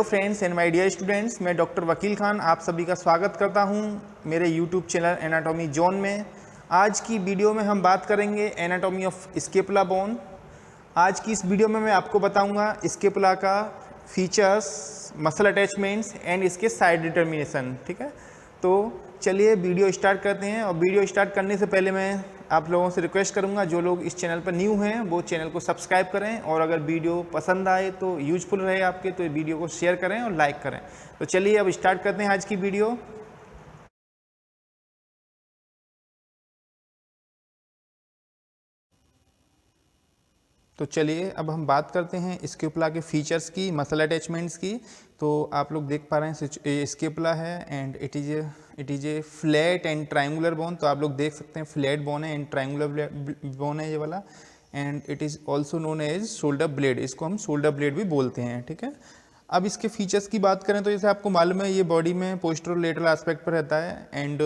Friends and my dear students, मैं doctor Wakil Khan आप सभी का स्वागत करता हूं मेरे यूट्यूब चैनल एनाटॉमी जोन में। आज की वीडियो में हम बात करेंगे एनाटॉमी ऑफ स्केपुला बोन। आज की इस वीडियो में मैं आपको बताऊंगा स्केपुला का फीचर्स, मसल अटैचमेंट्स एंड इसके साइड डिटर्मिनेशन। ठीक है, तो चलिए वीडियो स्टार्ट करते हैं। और वीडियो स्टार्ट करने से पहले मैं आप लोगों से रिक्वेस्ट करूंगा, जो लोग इस चैनल पर न्यू हैं वो चैनल को सब्सक्राइब करें, और अगर वीडियो पसंद आए तो यूजफुल रहे आपके तो वीडियो को शेयर करें और लाइक करें। तो चलिए अब स्टार्ट करते हैं आज की वीडियो। तो चलिए अब हम बात करते हैं स्केपुला के फीचर्स की, मसल अटैचमेंट्स की। तो आप लोग देख पा रहे हैं स्केपुला है and it is a flat and triangular bone. तो आप लोग देख सकते हैं फ्लैट बोन है एंड ट्रायंगुलर बोन है ये वाला, and it is also known as shoulder blade. इसको हम शोल्डर ब्लेड भी बोलते हैं। ठीक है, अब इसके फीचर्स की बात करें तो जैसे आपको मालूम है ये बॉडी में पोस्टेरो लेटरल एस्पेक्ट पर रहता है, एंड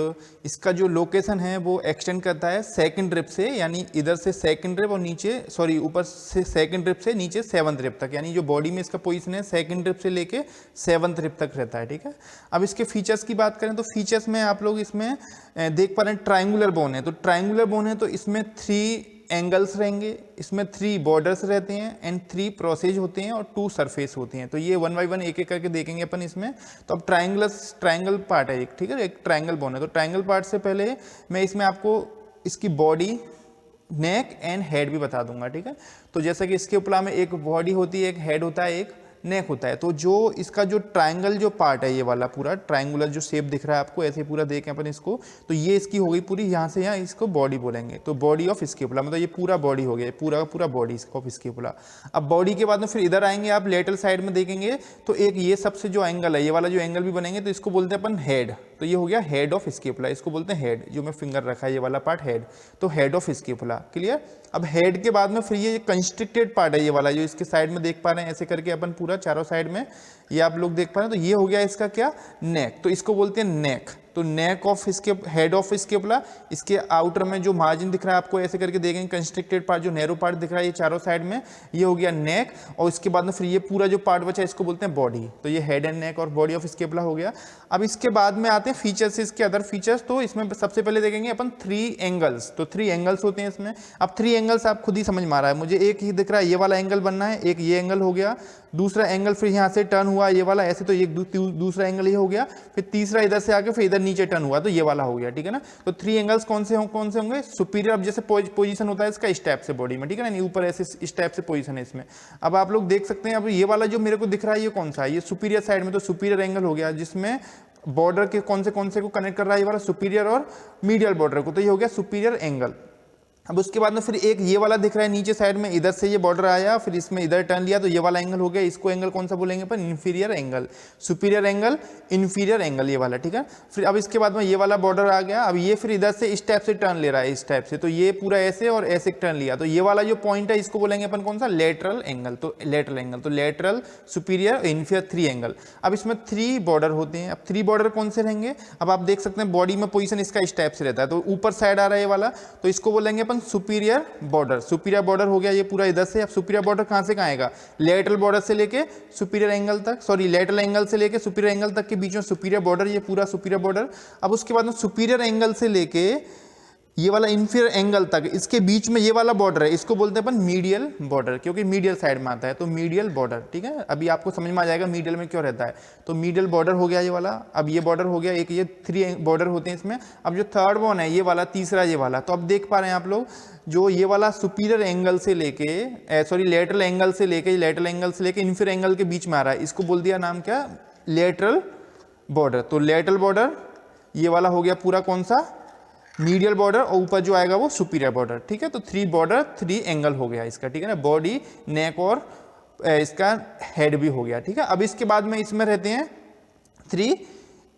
इसका जो लोकेशन है वो एक्सटेंड करता है सेकंड रिब से, यानी इधर से सेकंड रिब और नीचे ऊपर से सेकंड रिब से नीचे सेवंथ रिब तक, यानी जो बॉडी में इसका पोजीशन है सेकंड रिब से लेके सेवंथ रिब तक रहता है। ठीक है, अब इसके फीचर्स की बात करें तो फीचर्स में आप लोग इसमें देख पा रहे हैं ट्राइंगुलर बोन है। तो ट्राइंगुलर बोन है तो इसमें 3 एंगल्स रहेंगे, इसमें 3 बॉर्डर्स रहते हैं एंड 3 प्रोसेज होते हैं और 2 सरफेस होती हैं। तो ये 1 बाय 1 एक एक करके देखेंगे अपन इसमें। तो अब ट्रायंगल पार्ट है एक, ठीक है, एक ट्रायंगल बोन है। तो ट्रायंगल पार्ट से पहले मैं इसमें आपको इसकी बॉडी, नेक एंड हेड भी बता दूंगा। ठीक है, तो जैसा कि स्केपुला में एक बॉडी होती है, एक हेड होता है, एक नेक होता है। तो जो इसका जो ट्रायंगल जो पार्ट है, ये वाला पूरा ट्रायंगुलर जो शेप दिख रहा है आपको, ऐसे पूरा देखें अपन इसको, तो ये इसकी हो गई पूरी, यहाँ से यहाँ इसको बॉडी बोलेंगे। तो बॉडी ऑफ स्केपुला मतलब ये पूरा बॉडी हो गया, पूरा का पूरा बॉडी ऑफ स्केपुला। अब बॉडी के बाद में फिर इधर आएंगे आप, लेटरल साइड में देखेंगे तो एक ये सबसे जो एंगल है, ये वाला जो एंगल भी बनेंगे तो इसको बोलते हैं अपन हेड। तो ये हो गया हेड ऑफ स्केपुला, इसको बोलते हैं हेड। जो मैं फिंगर रखा है ये वाला पार्ट हेड, तो हेड ऑफ स्केपुला, क्लियर। अब हेड के बाद में फिर ये कंस्ट्रिक्टेड पार्ट है, ये वाला जो इसके साइड में देख पा रहे हैं, ऐसे करके अपन पूरा चारों साइड में ये आप लोग देख पा रहे हैं। तो ये हो गया इसका क्या, नेक। तो इसको बोलते हैं नेक। तो नेक ऑफ इसके हेड ऑफ स्केपुला, इसके आउटर में जो मार्जिन दिख रहा है आपको, ऐसे करके देखेंगे कंस्ट्रिक्टेड पार्ट, जो नैरो पार्ट दिख रहा है ये चारों साइड में, ये हो गया नेक। और इसके बाद में फिर ये पूरा जो पार्ट बचा है इसको बोलते हैं बॉडी। तो ये हेड एंड नेक और बॉडी ऑफ स्केपुला हो गया। अब इसके बाद में आते हैं फीचर्स, इसके अदर फीचर्स। तो इसमें सबसे पहले देखेंगे अपन 3 एंगल्स। तो 3 एंगल्स होते हैं इसमें। अब 3 एंगल्स आप खुद ही समझ में आ रहा है, मुझे एक ही दिख रहा है, ये वाला एंगल बनना है, एक ये एंगल हो गया, दूसरा एंगल फिर यहाँ से टर्न हुआ ये वाला ऐसे, तो एक दूसरा एंगल ये हो गया, फिर तीसरा इधर से आके फिर इधर नीचे टर्न हुआ तो ये वाला हो गया। ठीक है ना, तो 3 एंगल्स कौन से होंगे, सुपीरियर। अब जैसे पोजीशन होता है इसका इस टाइप से बॉडी में, ठीक है ना, ऊपर ऐसे इस टाइप से पोजीशन है इसमें। अब आप लोग देख सकते हैं, अब ये वाला जो मेरे को दिख रहा है ये कौन सा है, ये सुपीरियर साइड में, तो सुपीरियर एंगल हो गया, जिसमें बॉर्डर के कौन से को कनेक्ट कर रहा है ये वाला सुपीरियर और मीडियल बॉर्डर को, तो ये हो गया सुपीरियर एंगल। अब उसके बाद में फिर एक ये वाला दिख रहा है नीचे साइड में, इधर से ये बॉर्डर आया, फिर इसमें इधर टर्न लिया तो ये वाला एंगल हो गया। इसको एंगल कौन सा बोलेंगे अपन, inferior angle. Superior angle, inferior angle, ये वाला। ठीक है, फिर अब इसके बाद में ये वाला बॉर्डर आ गया। अब ये फिर इधर से इस टाइप से टर्न ले रहा है, इस टाइप से, तो ये पूरा ऐसे और ऐसे टर्न लिया, तो ये वाला जो पॉइंट है इसको बोलेंगे अपन कौन सा, लेटरल एंगल। तो लेटरल एंगल, तो लेटरल, सुपीरियर, इंफीरियर 3 एंगल। अब इसमें 3 बॉर्डर होते हैं। अब 3 बॉर्डर कौन से रहेंगे, अब आप देख सकते हैं बॉडी में पोजीशन इसका इस टाइप से रहता है, तो ऊपर साइड आ रहा है ये वाला, तो इसको बोलेंगे अपन सुपीरियर बॉर्डर। सुपीरियर बॉर्डर हो गया ये पूरा इधर से। अब सुपीरियर बॉर्डर कहां से कहां आएगा, लेटरल बॉर्डर से लेके सुपीरियर एंगल तक, लेटरल एंगल से लेके सुपीरियर एंगल तक के बीच में सुपीरियर बॉर्डर, ये पूरा सुपीरियर बॉर्डर। अब उसके बाद में सुपीरियर एंगल से लेके ये वाला इंफीरियर एंगल तक, इसके बीच में ये वाला बॉर्डर है, इसको बोलते हैं अपन मीडियल बॉर्डर, क्योंकि मीडियल साइड में आता है, तो मीडियल बॉर्डर। ठीक है, अभी आपको समझ में आ जाएगा मीडियल में क्यों रहता है। तो मीडियल बॉर्डर हो गया ये वाला। अब ये बॉर्डर हो गया एक, ये 3 बॉर्डर होते हैं इसमें। अब जो थर्ड वन है ये वाला, तीसरा ये वाला, तो अब देख पा रहे हैं आप लोग, जो ये वाला सुपीरियर एंगल से लेके लेटरल एंगल से लेके इंफीरियर एंगल के बीच में आ रहा है, इसको बोल दिया नाम क्या, लेटरल बॉर्डर। तो लेटरल बॉर्डर ये वाला हो गया पूरा कौन सा, मीडियल बॉर्डर, और ऊपर जो आएगा वो सुपीरियर बॉर्डर। ठीक है, तो 3 बॉर्डर 3 एंगल हो गया इसका। ठीक है ना, बॉडी, नेक और इसका हेड भी हो गया। ठीक है, अब इसके बाद में इसमें रहते हैं 3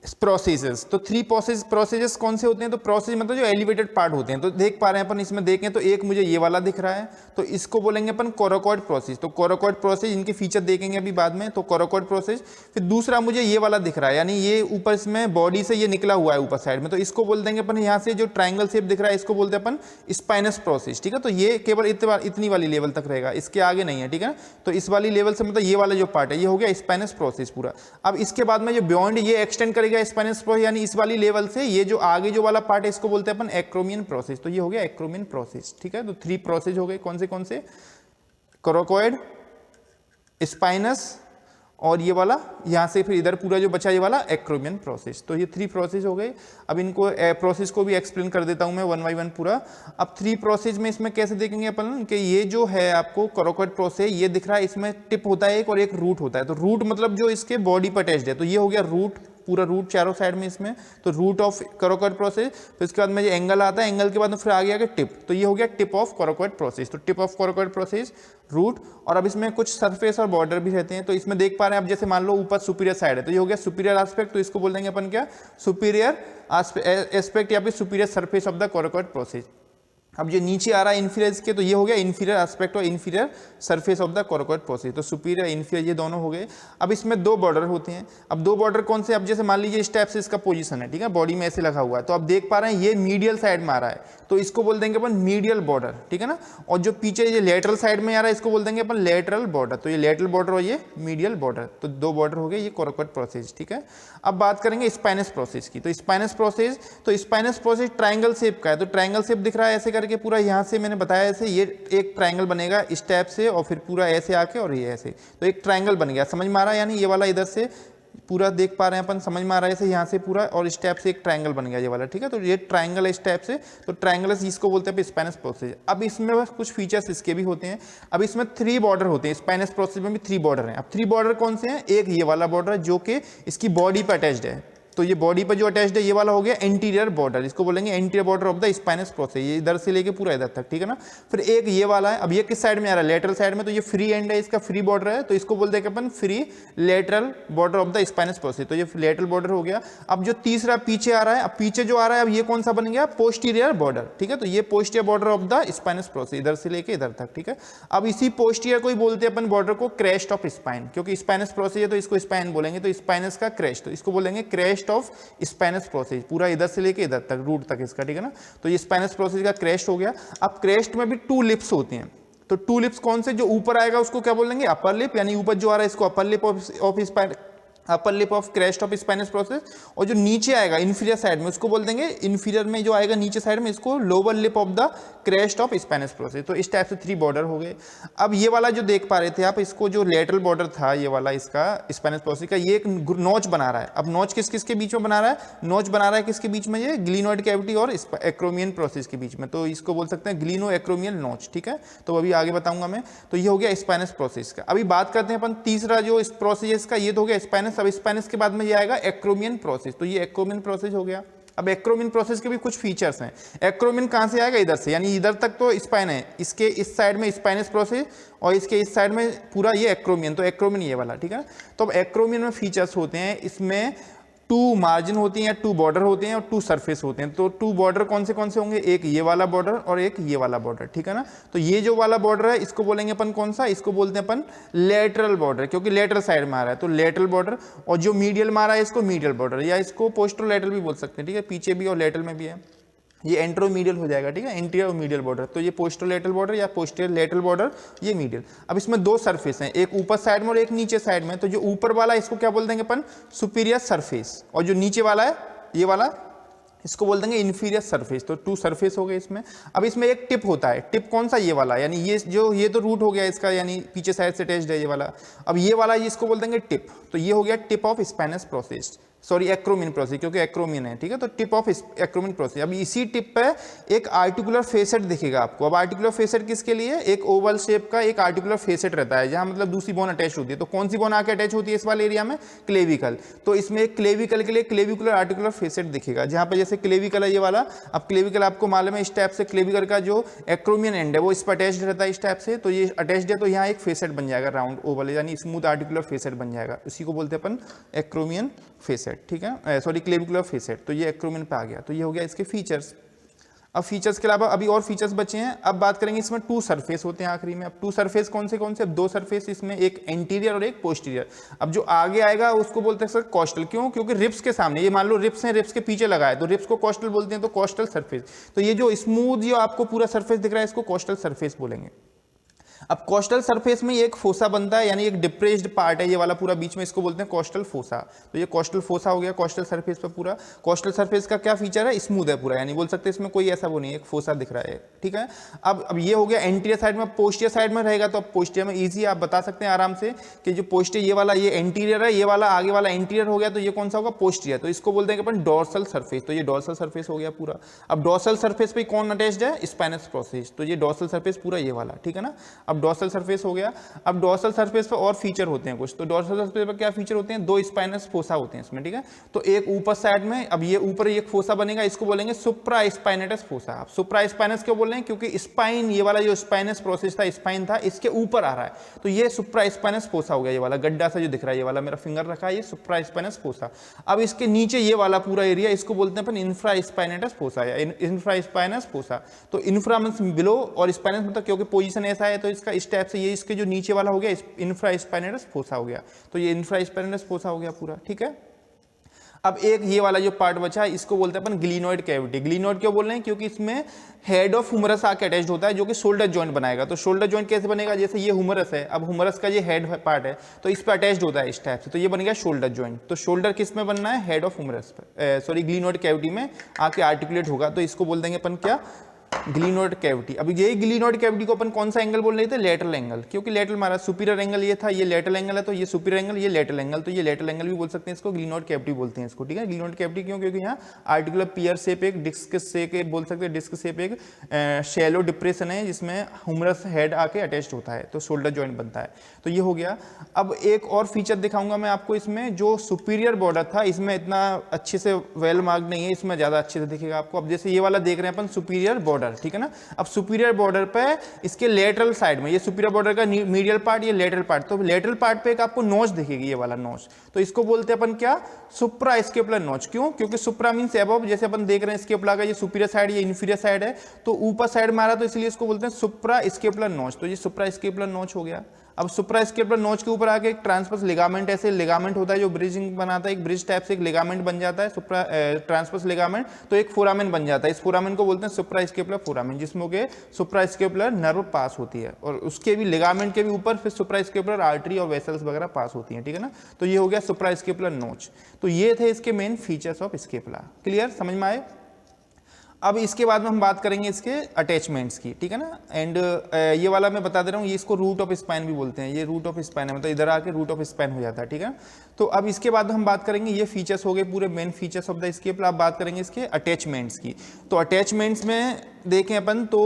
प्रोसेसेस। तो 3 प्रोसेसेस कौन से होते हैं? तो प्रोसेस मतलब जो एलिवेटेड पार्ट होते हैं। तो देख पा रहे हैं अपन, इसमें देखें तो एक मुझे ये वाला दिख रहा है, तो इसको बोलेंगे अपन कोराकोइड प्रोसेस। तो कोराकोइड प्रोसेस, इनके फीचर देखेंगे अभी बाद में। तो कोराकोइड प्रोसेस। फिर दूसरा मुझे ये वाला दिख रहा है, यानी ये ऊपर इसमें बॉडी से ये निकला हुआ है ऊपर साइड में, तो इसको बोल देंगे अपन, यहाँ से जो ट्राइंगल शेप दिख रहा है इसको बोलते हैं अपन स्पाइनस प्रोसेस। ठीक है, तो ये केवल इतनी वाली लेवल तक रहेगा, इसके आगे नहीं है। ठीक है, तो इस वाली लेवल से मतलब ये वाला जो पार्ट है ये हो गया स्पाइनस प्रोसेस पूरा। अब इसके बाद में जो बियॉन्ड ये एक्सटेंड करेगा स्पाइनस प्रोसेस, यानी इस वाली लेवल से ये जो आगे जो वाला पार्ट है इसको बोलते हैं अपन एक्रोमियन प्रोसेस। तो ये हो गया एक्रोमियन प्रोसेस। ठीक है, तो 3 प्रोसेस हो गए। कौन से? कोराकोइड, स्पाइनस और ये वाला यहाँ से फिर इधर पूरा जो बचा ये वाला एक्रोमियन प्रोसेस। तो ये 3 प्रोसेस हो गए। अब इनको प्रोसेस को भी एक्सप्लेन कर देता हूँ मैं 1 बाय 1 पूरा। अब 3 प्रोसेस में इसमें कैसे देखेंगे अपन कि ये जो है आपको कोराकोइड प्रोसेस ये दिख रहा है, इसमें टिप होता है एक और एक रूट होता है। तो रूट मतलब जो इसके बॉडी पर अटैच्ड है, तो ये हो गया रूट, पूरा रूट चारों साइड में इसमें। तो रूट ऑफ कोराकोइड प्रोसेस। फिर इसके बाद में जो एंगल आता है, एंगल के बाद में फिर आगे टिप, तो ये हो गया टिप ऑफ कोराकोइड प्रोसेस। तो tip of coracoid process, root. और अब इसमें कुछ सरफेस और बॉर्डर भी रहते हैं। तो इसमें देख पा रहे हैं, अब जैसे मान लो ऊपर सुपीरियर साइड है, तो ये हो गया सुपीरियर एस्पेक्ट, तो इसको बोल देंगे अपन क्या? सुपीरियर एस्पेक्ट या फिर superior surface of the coracoid process. अब जो नीचे आ रहा है इन्फीरियर के, तो ये हो गया इन्फीरियर एस्पेक्ट और inferior surface of the coracoid process. तो सुपीरियर इन्फीरियर ये दोनों हो गए। अब इसमें 2 बॉर्डर होते हैं। अब 2 बॉर्डर कौन से? अब जैसे मान लीजिए इस टाइप से इसका पोजीशन है, ठीक है, बॉडी में ऐसे लगा हुआ है, तो अब देख पा रहे हैं ये मीडियल साइड में आ रहा है, तो इसको बोल देंगे अपन मीडियल बॉर्डर। ठीक है ना, और जो पीछे ये लेटरल साइड में आ रहा है इसको बोल देंगे अपन लेटरल बॉर्डर। तो ये लेटरल बॉर्डर और ये मीडियल बॉर्डर, तो 2 बॉर्डर हो गए ये कोराकोइड प्रोसेस। ठीक है, अब बात करेंगे स्पाइनस प्रोसेस की। तो स्पाइनस प्रोसेस ट्राइंगल शेप का है। तो ट्राइंगल शेप दिख रहा है ऐसे करके पूरा, यहाँ से मैंने बताया ऐसे ये एक ट्राइंगल बनेगा इस टाइप से और फिर पूरा ऐसे आके और ये ऐसे, तो एक ट्राइंगल बन गया। समझ में आ रहा है? यानी ये वाला इधर से पूरा देख पा रहे हैं अपन, समझ में आ रहा है ऐसे, यहाँ से पूरा और इस टाइप से एक ट्राइंगल बन गया ये वाला। ठीक है, तो ये ट्राइंगल है इस टाइप से, तो ट्राइंगल इसको बोलते हैं स्पाइनस प्रोसेस। अब इसमें बस कुछ फीचर्स इसके भी होते हैं। अब इसमें 3 बॉर्डर होते हैं, स्पाइनस प्रोसेस में भी 3 बॉर्डर हैं। अब 3 बॉर्डर कौन से हैं? एक ये वाला बॉर्डर जो कि इसकी बॉडी पर अटैच्ड है, तो ये बॉडी पर जो अटैच्ड है ये वाला हो गया एंटीरियर बॉर्डर, इसको बोलेंगे anterior border of the spinous process, ये इधर से लेके पूरा इधर तक। ठीक है ना, फिर एक ये वाला है। अब ये किस साइड में आ रहा है? लेटरल साइड में, तो ये फ्री एंड है, इसका फ्री बॉर्डर है, तो इसको बोलते हैं अपन free lateral border of the spinous process. तो ये लेटरल बॉर्डर हो गया। अब जो तीसरा पीछे आ रहा है, अब पीछे जो आ रहा है, अब ये कौन सा बन गया? Posterior border. ठीक है, तो ये posterior border of the spinous process, इधर से लेके इधर तक। ठीक है, अब इसी पोस्टीरियर को ही बोलते हैं अपन बॉर्डर को क्रेस्ट ऑफ स्पाइन, क्योंकि स्पाइनस प्रोसेस है तो इसको स्पाइन बोलेंगे, तो स्पाइनस का क्रेस्ट, तो इसको बोलेंगे क्रेस्ट ऑफ स्पाइनस प्रोसेस, पूरा इधर से लेके इधर तक रूट तक इसका। ठीक है ना, तो ये स्पाइनस प्रोसेस का क्रेस्ट हो गया। अब क्रेस्ट में भी 2 लिप्स होते हैं। तो 2 लिप्स कौन से? जो ऊपर आएगा उसको क्या बोलेंगे? अपर लिप, यानी ऊपर जो आ रहा है इसको अपर lip of spine, upper lip of crest of spinous process. और जो नीचे आएगा इंफीरियर साइड में उसको बोल देंगे, इंफीरियर में जो आएगा नीचे साइड में इसको lower lip of the crest of spinous process. तो इस टाइप से 3 बॉर्डर हो गए। अब ये वाला जो देख पा रहे थे आप, इसको जो लेटरल बॉर्डर था ये वाला इसका स्पाइनस प्रोसेस का, ये एक नोच बना रहा है। अब नोच किस किस के बीच में बना रहा है? नोच बना रहा है किसके बीच में? ये ग्लिनोइड कैविटी और एक्रोमियन प्रोसेस के बीच में, तो इसको बोल सकते हैं ग्लिनो एक्रोमियन नोच। ठीक है, तो अभी आगे बताऊंगा मैं। तो ये हो गया स्पाइनस प्रोसेस का। अभी बात करते हैं अपन तीसरा जो इस प्रोसेस का, ये तो हो गया स्पाइनस। अब स्पाइनस के बाद में ये आएगा एक्रोमियन प्रोसेस, तो ये एक्रोमियन प्रोसेस हो गया। अब एक्रोमियन प्रोसेस के भी कुछ फीचर्स हैं। एक्रोमियन कहां से आएगा? इधर से, यानी इधर तक तो स्पाइन है, इसके इस साइड में स्पाइनस प्रोसेस और इसके इस साइड में पूरा ये एक्रोमियन, तो एक्रोमियन ये वाला। ठीक है, तो अब एक्रोमियन में फीचर्स होते हैं, इसमें 2 मार्जिन होती हैं या 2 बॉर्डर होते हैं और 2 सरफेस होते हैं। तो 2 बॉर्डर कौन से होंगे? एक ये वाला बॉर्डर और एक ये वाला बॉर्डर। ठीक है ना, तो ये जो वाला बॉर्डर है इसको बोलेंगे अपन कौन सा? इसको बोलते हैं अपन लेटरल बॉर्डर, क्योंकि लेटरल साइड में आ रहा है, तो लेटरल बॉर्डर। और जो मीडियल में आ रहा है इसको मीडियल बॉर्डर, या इसको पोस्टरोलेटरल भी बोल सकते हैं। ठीक है, पीछे भी और लेटरल में भी है, ये एंट्रोमीडियल हो जाएगा। ठीक है, एंटीरियर और मीडियल बॉर्डर, तो ये पोस्टरोलेटरल बॉर्डर या पोस्टीरियर लेटरल बॉर्डर, ये मीडियल। अब इसमें 2 सरफेस हैं, एक ऊपर साइड में और एक नीचे साइड में। तो जो ऊपर वाला इसको क्या बोल देंगे अपन? सुपीरियर सरफेस, और जो नीचे वाला है ये वाला इसको बोल देंगे इन्फीरियर सरफेस। तो 2 सरफेस हो गए इसमें। अब इसमें एक टिप होता है, टिप कौन सा? ये वाला, यानी ये तो रूट हो गया इसका, यानी पीछे साइड से अटैच्ड है ये वाला। अब ये वाला इसको बोल देंगे टिप, तो ये हो गया tip of spinous process, sorry acromion process, क्योंकि एक्रोमियन है। ठीक है, तो टिप ऑफ एक्रोमियन प्रोसेस। अब इसी टिप पे एक आर्टिकुलर फेसेट दिखेगा आपको। अब आर्टिकुलर फेसेट किसके लिए? एक ओवल शेप का एक आर्टिकुलर फेसेट रहता है, जहां मतलब दूसरी बोन अटैच होती है। तो कौन सी बोन आके अटैच होती है इस वाले एरिया में? क्लेविकल। तो इसमें एक क्लेविकल के लिए क्लेविकुलर आर्टिकुलर फेसेट दिखेगा, जहां पर जैसे क्लेविकल है ये वाला। अब क्लेविकल आपको मालूम है इस टाइप से क्लेविकल का जो एक्रोमियन एंड है वो इस पर अटैच्ड रहता है इस टाइप से, तो ये अटैच्ड है, तो यहाँ एक फेसेट बन जाएगा राउंड ओवल, यानी स्मूथ आर्टिकुलर फेसेट बन जाएगा। उसी को बोलते हैं अपन एक्रोमियन फेसेट, ठीक है, सॉरी क्लेविकुलर फेसेट। तो ये एक्रोमिन पे आ गया। तो ये हो गया इसके फीचर्स। अब फीचर्स के अलावा अभी और फीचर्स बचे हैं। अब बात करेंगे इसमें टू सरफेस होते हैं आखिरी में। अब टू सरफेस कौन से? अब दो सरफेस इसमें, एक एंटीरियर और एक पोस्टीरियर। अब जो आगे आएगा उसको बोलते हैं सर कॉस्टल। क्यों? क्योंकि रिब्स के सामने, ये मान लो रिब्स हैं, रिब्स के पीछे लगा है तो रिब्स को कॉस्टल बोलते हैं, तो कॉस्टल सरफेस। तो ये जो स्मूथ जो आपको पूरा सरफेस दिख रहा है इसको कॉस्टल सरफेस बोलेंगे। अब कोस्टल सरफेस में एक फोसा बनता है, यानी एक डिप्रेस्ड पार्ट है ये वाला पूरा बीच में, इसको बोलते हैं कोस्टल फोसा। तो ये कोस्टल फोसा हो गया कोस्टल सरफेस पर पूरा। कोस्टल सरफेस का क्या फीचर है? स्मूथ है पूरा, यानी बोल सकते हैं इसमें कोई ऐसा वो नहीं है, एक फोसा दिख रहा है, ठीक है। अब ये हो गया एंटीरियर साइड में। पोस्टियर साइड में रहेगा तो अब पोस्टियर में ईजी आप बता सकते हैं आराम से कि जो पोस्टियर ये वाला ये एंटीरियर है, ये वाला आगे वाला एंटीरियर हो गया, तो ये कौन सा होगा? पोस्टियर। तो इसको बोलते हैं अपन डोर्सल सरफेस। तो ये डोर्सल सरफेस हो गया पूरा। अब डोर्सल सरफेस पे कौन अटैच्ड है? Spinous process. तो ये डोर्सल सरफेस पूरा ये वाला, ठीक है ना। अब डोर्सल सरफेस हो गया। अब डोर्सल सरफेस पर और फीचर होते हैं कुछ। तो डोर्सल सरफेस पर क्या फीचर होते हैं? दो स्पाइनस फोसा होते हैं इसमें, ठीक है। तो एक ऊपर साइड में, अब ये ऊपर एक फोसा बनेगा, इसको बोलेंगे सुप्रा स्पाइनेटस फोसा। अब सुप्रा स्पाइनस क्यों बोल रहे हैं? क्योंकि स्पाइन, ये वाला जो स्पाइनस प्रोसेस था, स्पाइन था, इसके ऊपर आ रहा है, तो ये सुप्रा स्पाइनस फोसा हो गया। ये वाला गड्ढा सा जो दिख रहा है, ये वाला मेरा फिंगर रखा है, ये सुप्रा स्पाइनस फोसा। अब इसके नीचे ये वाला पूरा एरिया, इसको बोलते हैं अपन इंफ्रा स्पाइनेटस फोसा या इंफ्रा स्पाइनस फोसा। तो इंफ्रा मींस बिलो और स्पाइनस मतलब क्योंकि पोजीशन ऐसा है तो इसका इस टाइप से, ये इसके जो नीचे वाला हो गया इंफ्रा स्पाइनेटस फोसा हो गया। तो ये इंफ्रा स्पाइनेटस फोसा हो गया पूरा, ठीक है। अब एक ये वाला जो पार्ट बचा है इसको बोलते हैं अपन ग्लिनोइड कैविटी। ग्लिनोइड क्यों बोल रहे हैं? क्योंकि इसमें हेड ऑफ हुमरस आके अटैच्ड होता है, जो कि शोल्डर जॉइंट बनाएगा। तो शोल्डर जॉइंट कैसे बनेगा? जैसे ये हुमरस है, अब हुमरस का ये हेड पार्ट है तो इस पर अटैच्ड होता है इस टाइप से, तो ये बन गया शोल्डर जॉइंट। तो शोल्डर किस में बनना है? हेड ऑफ हुमरस पर, सॉरी ग्लिनोइड कैविटी में आके आर्टिकुलेट होगा, तो इसको बोल देंगे अपन क्या? Glenoid cavity. अब यही ग्लिनोइड कैविटी को अपन कौन सा एंगल बोल रहे थे? Lateral angle. क्योंकि लेटरल हमारा सुपीरियर एंगल ये था, ये लेटरल एंगल है, तो ये सुपीरियर एंगल, ये लेटरल एंगल, तो ये लेटरल एंगल भी बोल सकते हैं इसको, ग्लिनोइड कैविटी बोलते हैं इसको, ठीक है। ग्लिनोइड कैविटी क्यों? क्योंकि यहाँ आर्टिकुलर पियर शेप, एक डिस्क शेप, बोल सकते हैं डिस्क शेप, एक शैलो डिप्रेशन है जिसमें ह्यूमरस हेड आके अटैच्ड होता है, तो शोल्डर जॉइंट बनता है। तो ये हो गया। अब एक और फीचर दिखाऊंगा मैं आपको इसमें, जो सुपीरियर बॉर्डर था इसमें इतना अच्छे से वेल मार्क नहीं है, इसमें ज्यादा अच्छे से दिखेगा आपको। अब जैसे ये वाला देख रहे हैं अपन सुपीरियर बॉर्डर, ठीक है ना। अब सुपीरियर बॉर्डर पे इसके लेटरल साइड में, ये सुपीरियर बॉर्डर का मीडियल पार्ट, ये लेटरल पार्ट, तो लेटरल पार्ट पे एक आपको नोच दिखेगी, ये वाला नोच, तो इसको बोलते हैं अपन क्या? सुप्रा स्केपुलर नोच। क्यों? क्योंकि सुप्रा मींस अबव, जैसे अपन देख रहे हैं स्केपुला का ये सुपीरियर साइड, ये इंफीरियर साइड है, तो ऊपर साइड में आ रहा, तो इसलिए इसको बोलते हैं सुप्रा स्केपुलर नोच। तो ये सुप्रा स्केपुलर नोच हो गया। अब सुप्रा स्केपुलर नोच के ऊपर आके एक ट्रांसवर्स लिगामेंट, ऐसे लिगामेंट होता है जो ब्रिजिंग बनाता है, एक ब्रिज टाइप से एक लिगामेंट बन जाता है, सुप्रा ट्रांसवर्स लिगामेंट, तो एक फोरामेन बन जाता है। इस फोरामेन को बोलते हैं सुप्रा स्केपुलर फोरामेन, जिसमें के सुप्रा स्केपुलर नर्व पास होती है, और उसके भी लिगामेंट के भी ऊपर फिर सुप्रा स्केपुलर आर्टरी और वेसल्स वगैरह पास होती हैं, ठीक है ना। तो ये हो गया सुप्रा स्केपुलर नोच। तो ये थे इसके main features of scapula. Clear? समझ में आए? अब इसके बाद में हम बात करेंगे इसके अटैचमेंट्स की, ठीक है ना। एंड ये वाला मैं बता दे रहा हूँ, ये इसको रूट ऑफ स्पाइन भी बोलते हैं। ये रूट ऑफ स्पाइन है, मतलब इधर आके रूट ऑफ स्पाइन हो जाता है, ठीक है। तो अब इसके बाद हम बात करेंगे, ये फीचर्स हो गए पूरे main features of the scapula. अब बात करेंगे इसके अटैचमेंट्स की। तो अटैचमेंट्स में देखें अपन तो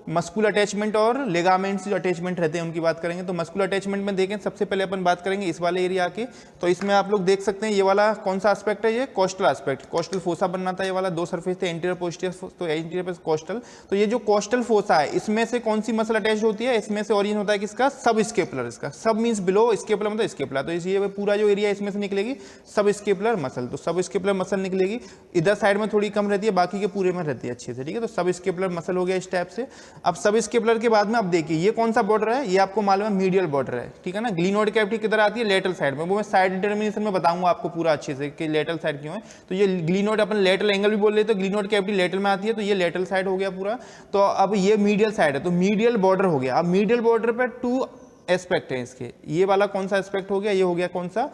मस्कुलर अटैचमेंट और लिगामेंट्स जो अटैचमेंट रहते हैं उनकी बात करेंगे। तो मस्कुलर अटैचमेंट में देखें, सबसे पहले अपन बात करेंगे इस वाले एरिया की। तो इसमें आप लोग देख सकते हैं ये वाला कौन सा एस्पेक्ट है? ये कोस्टल एस्पेक्ट, कोस्टल फोसा बनना था। ये वाला दो सरफेस थे, एंटीरियर पोस्टीरियर, तो एंटीरियर पे कोस्टल। तो ये जो कोस्टल फोसा है इसमें से कौन सी मसल अटैच होती है? इसमें से ओरिजिन होता है किसका? सब स्केपुलर। इसका सब मींस बिलो, स्केपुलर मतलब स्केपुला, तो ये पूरा जो एरिया इसमें से निकलेगी सब स्केपुलर मसल। तो सब स्केपुलर मसल निकलेगी, इधर साइड में थोड़ी कम रहती है, बाकी के पूरे में रहती है अच्छे से, ठीक है। तो सब स्केपुलर मसल हो गया इस टाइप से। अब सब स्केपुलर के बाद में अब देखिए ये कौन सा बॉर्डर है? ये आपको मालूम है मीडियल बॉर्डर है, ठीक है ना। ग्लिनोइड कैविटी किधर आती है? लेटरल साइड में। वो मैं साइड डिटर्मिनेशन में बताऊंगा आपको पूरा अच्छे से कि लेटरल साइड क्यों है। तो ये ग्लिनोइड अपन लेटरल एंगल भी बोल रहे थे, ग्लिनोइड कैविटी लेटरल में आती है, तो ये लेटरल साइड हो गया पूरा। तो अब ये मीडियल साइड है, तो मीडियल बॉर्डर हो गया। अब मीडियल बॉर्डर पे टू एस्पेक्ट है इसके। ये वाला कौन सा एस्पेक्ट हो गया? ये हो गया कौन सा?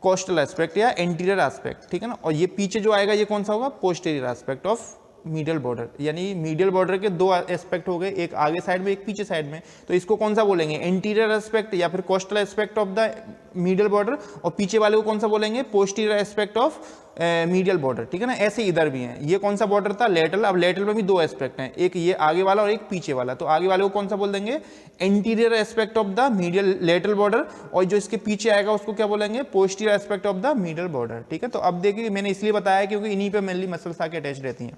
कोस्टल एस्पेक्ट या एंटीरियर एस्पेक्ट, ठीक है ना। और ये पीछे जो आएगा ये कौन सा होगा? Posterior aspect of medial border. यानी मीडियल बॉर्डर के दो एस्पेक्ट हो गए, एक आगे साइड में एक पीछे साइड में। तो इसको कौन सा बोलेंगे? एंटीरियर एस्पेक्ट या फिर coastal aspect of the medial border, और पीछे वाले को कौन सा बोलेंगे? Posterior aspect of medial border, ठीक है ना। ऐसे इधर भी है, ये कौन सा बॉर्डर था? लेटरल। अब लेटरल में भी दो एस्पेक्ट हैं, एक ये आगे वाला और एक पीछे वाला। तो आगे वाले को कौन सा बोल देंगे? Anterior aspect of the medial lateral border, और जो इसके पीछे आएगा उसको क्या बोलेंगे? Posterior aspect of the medial border, ठीक है। तो अब देखिए मैंने इसलिए बताया क्योंकि इन्हीं पे मेनली मसल्स आके अटैच रहती हैं।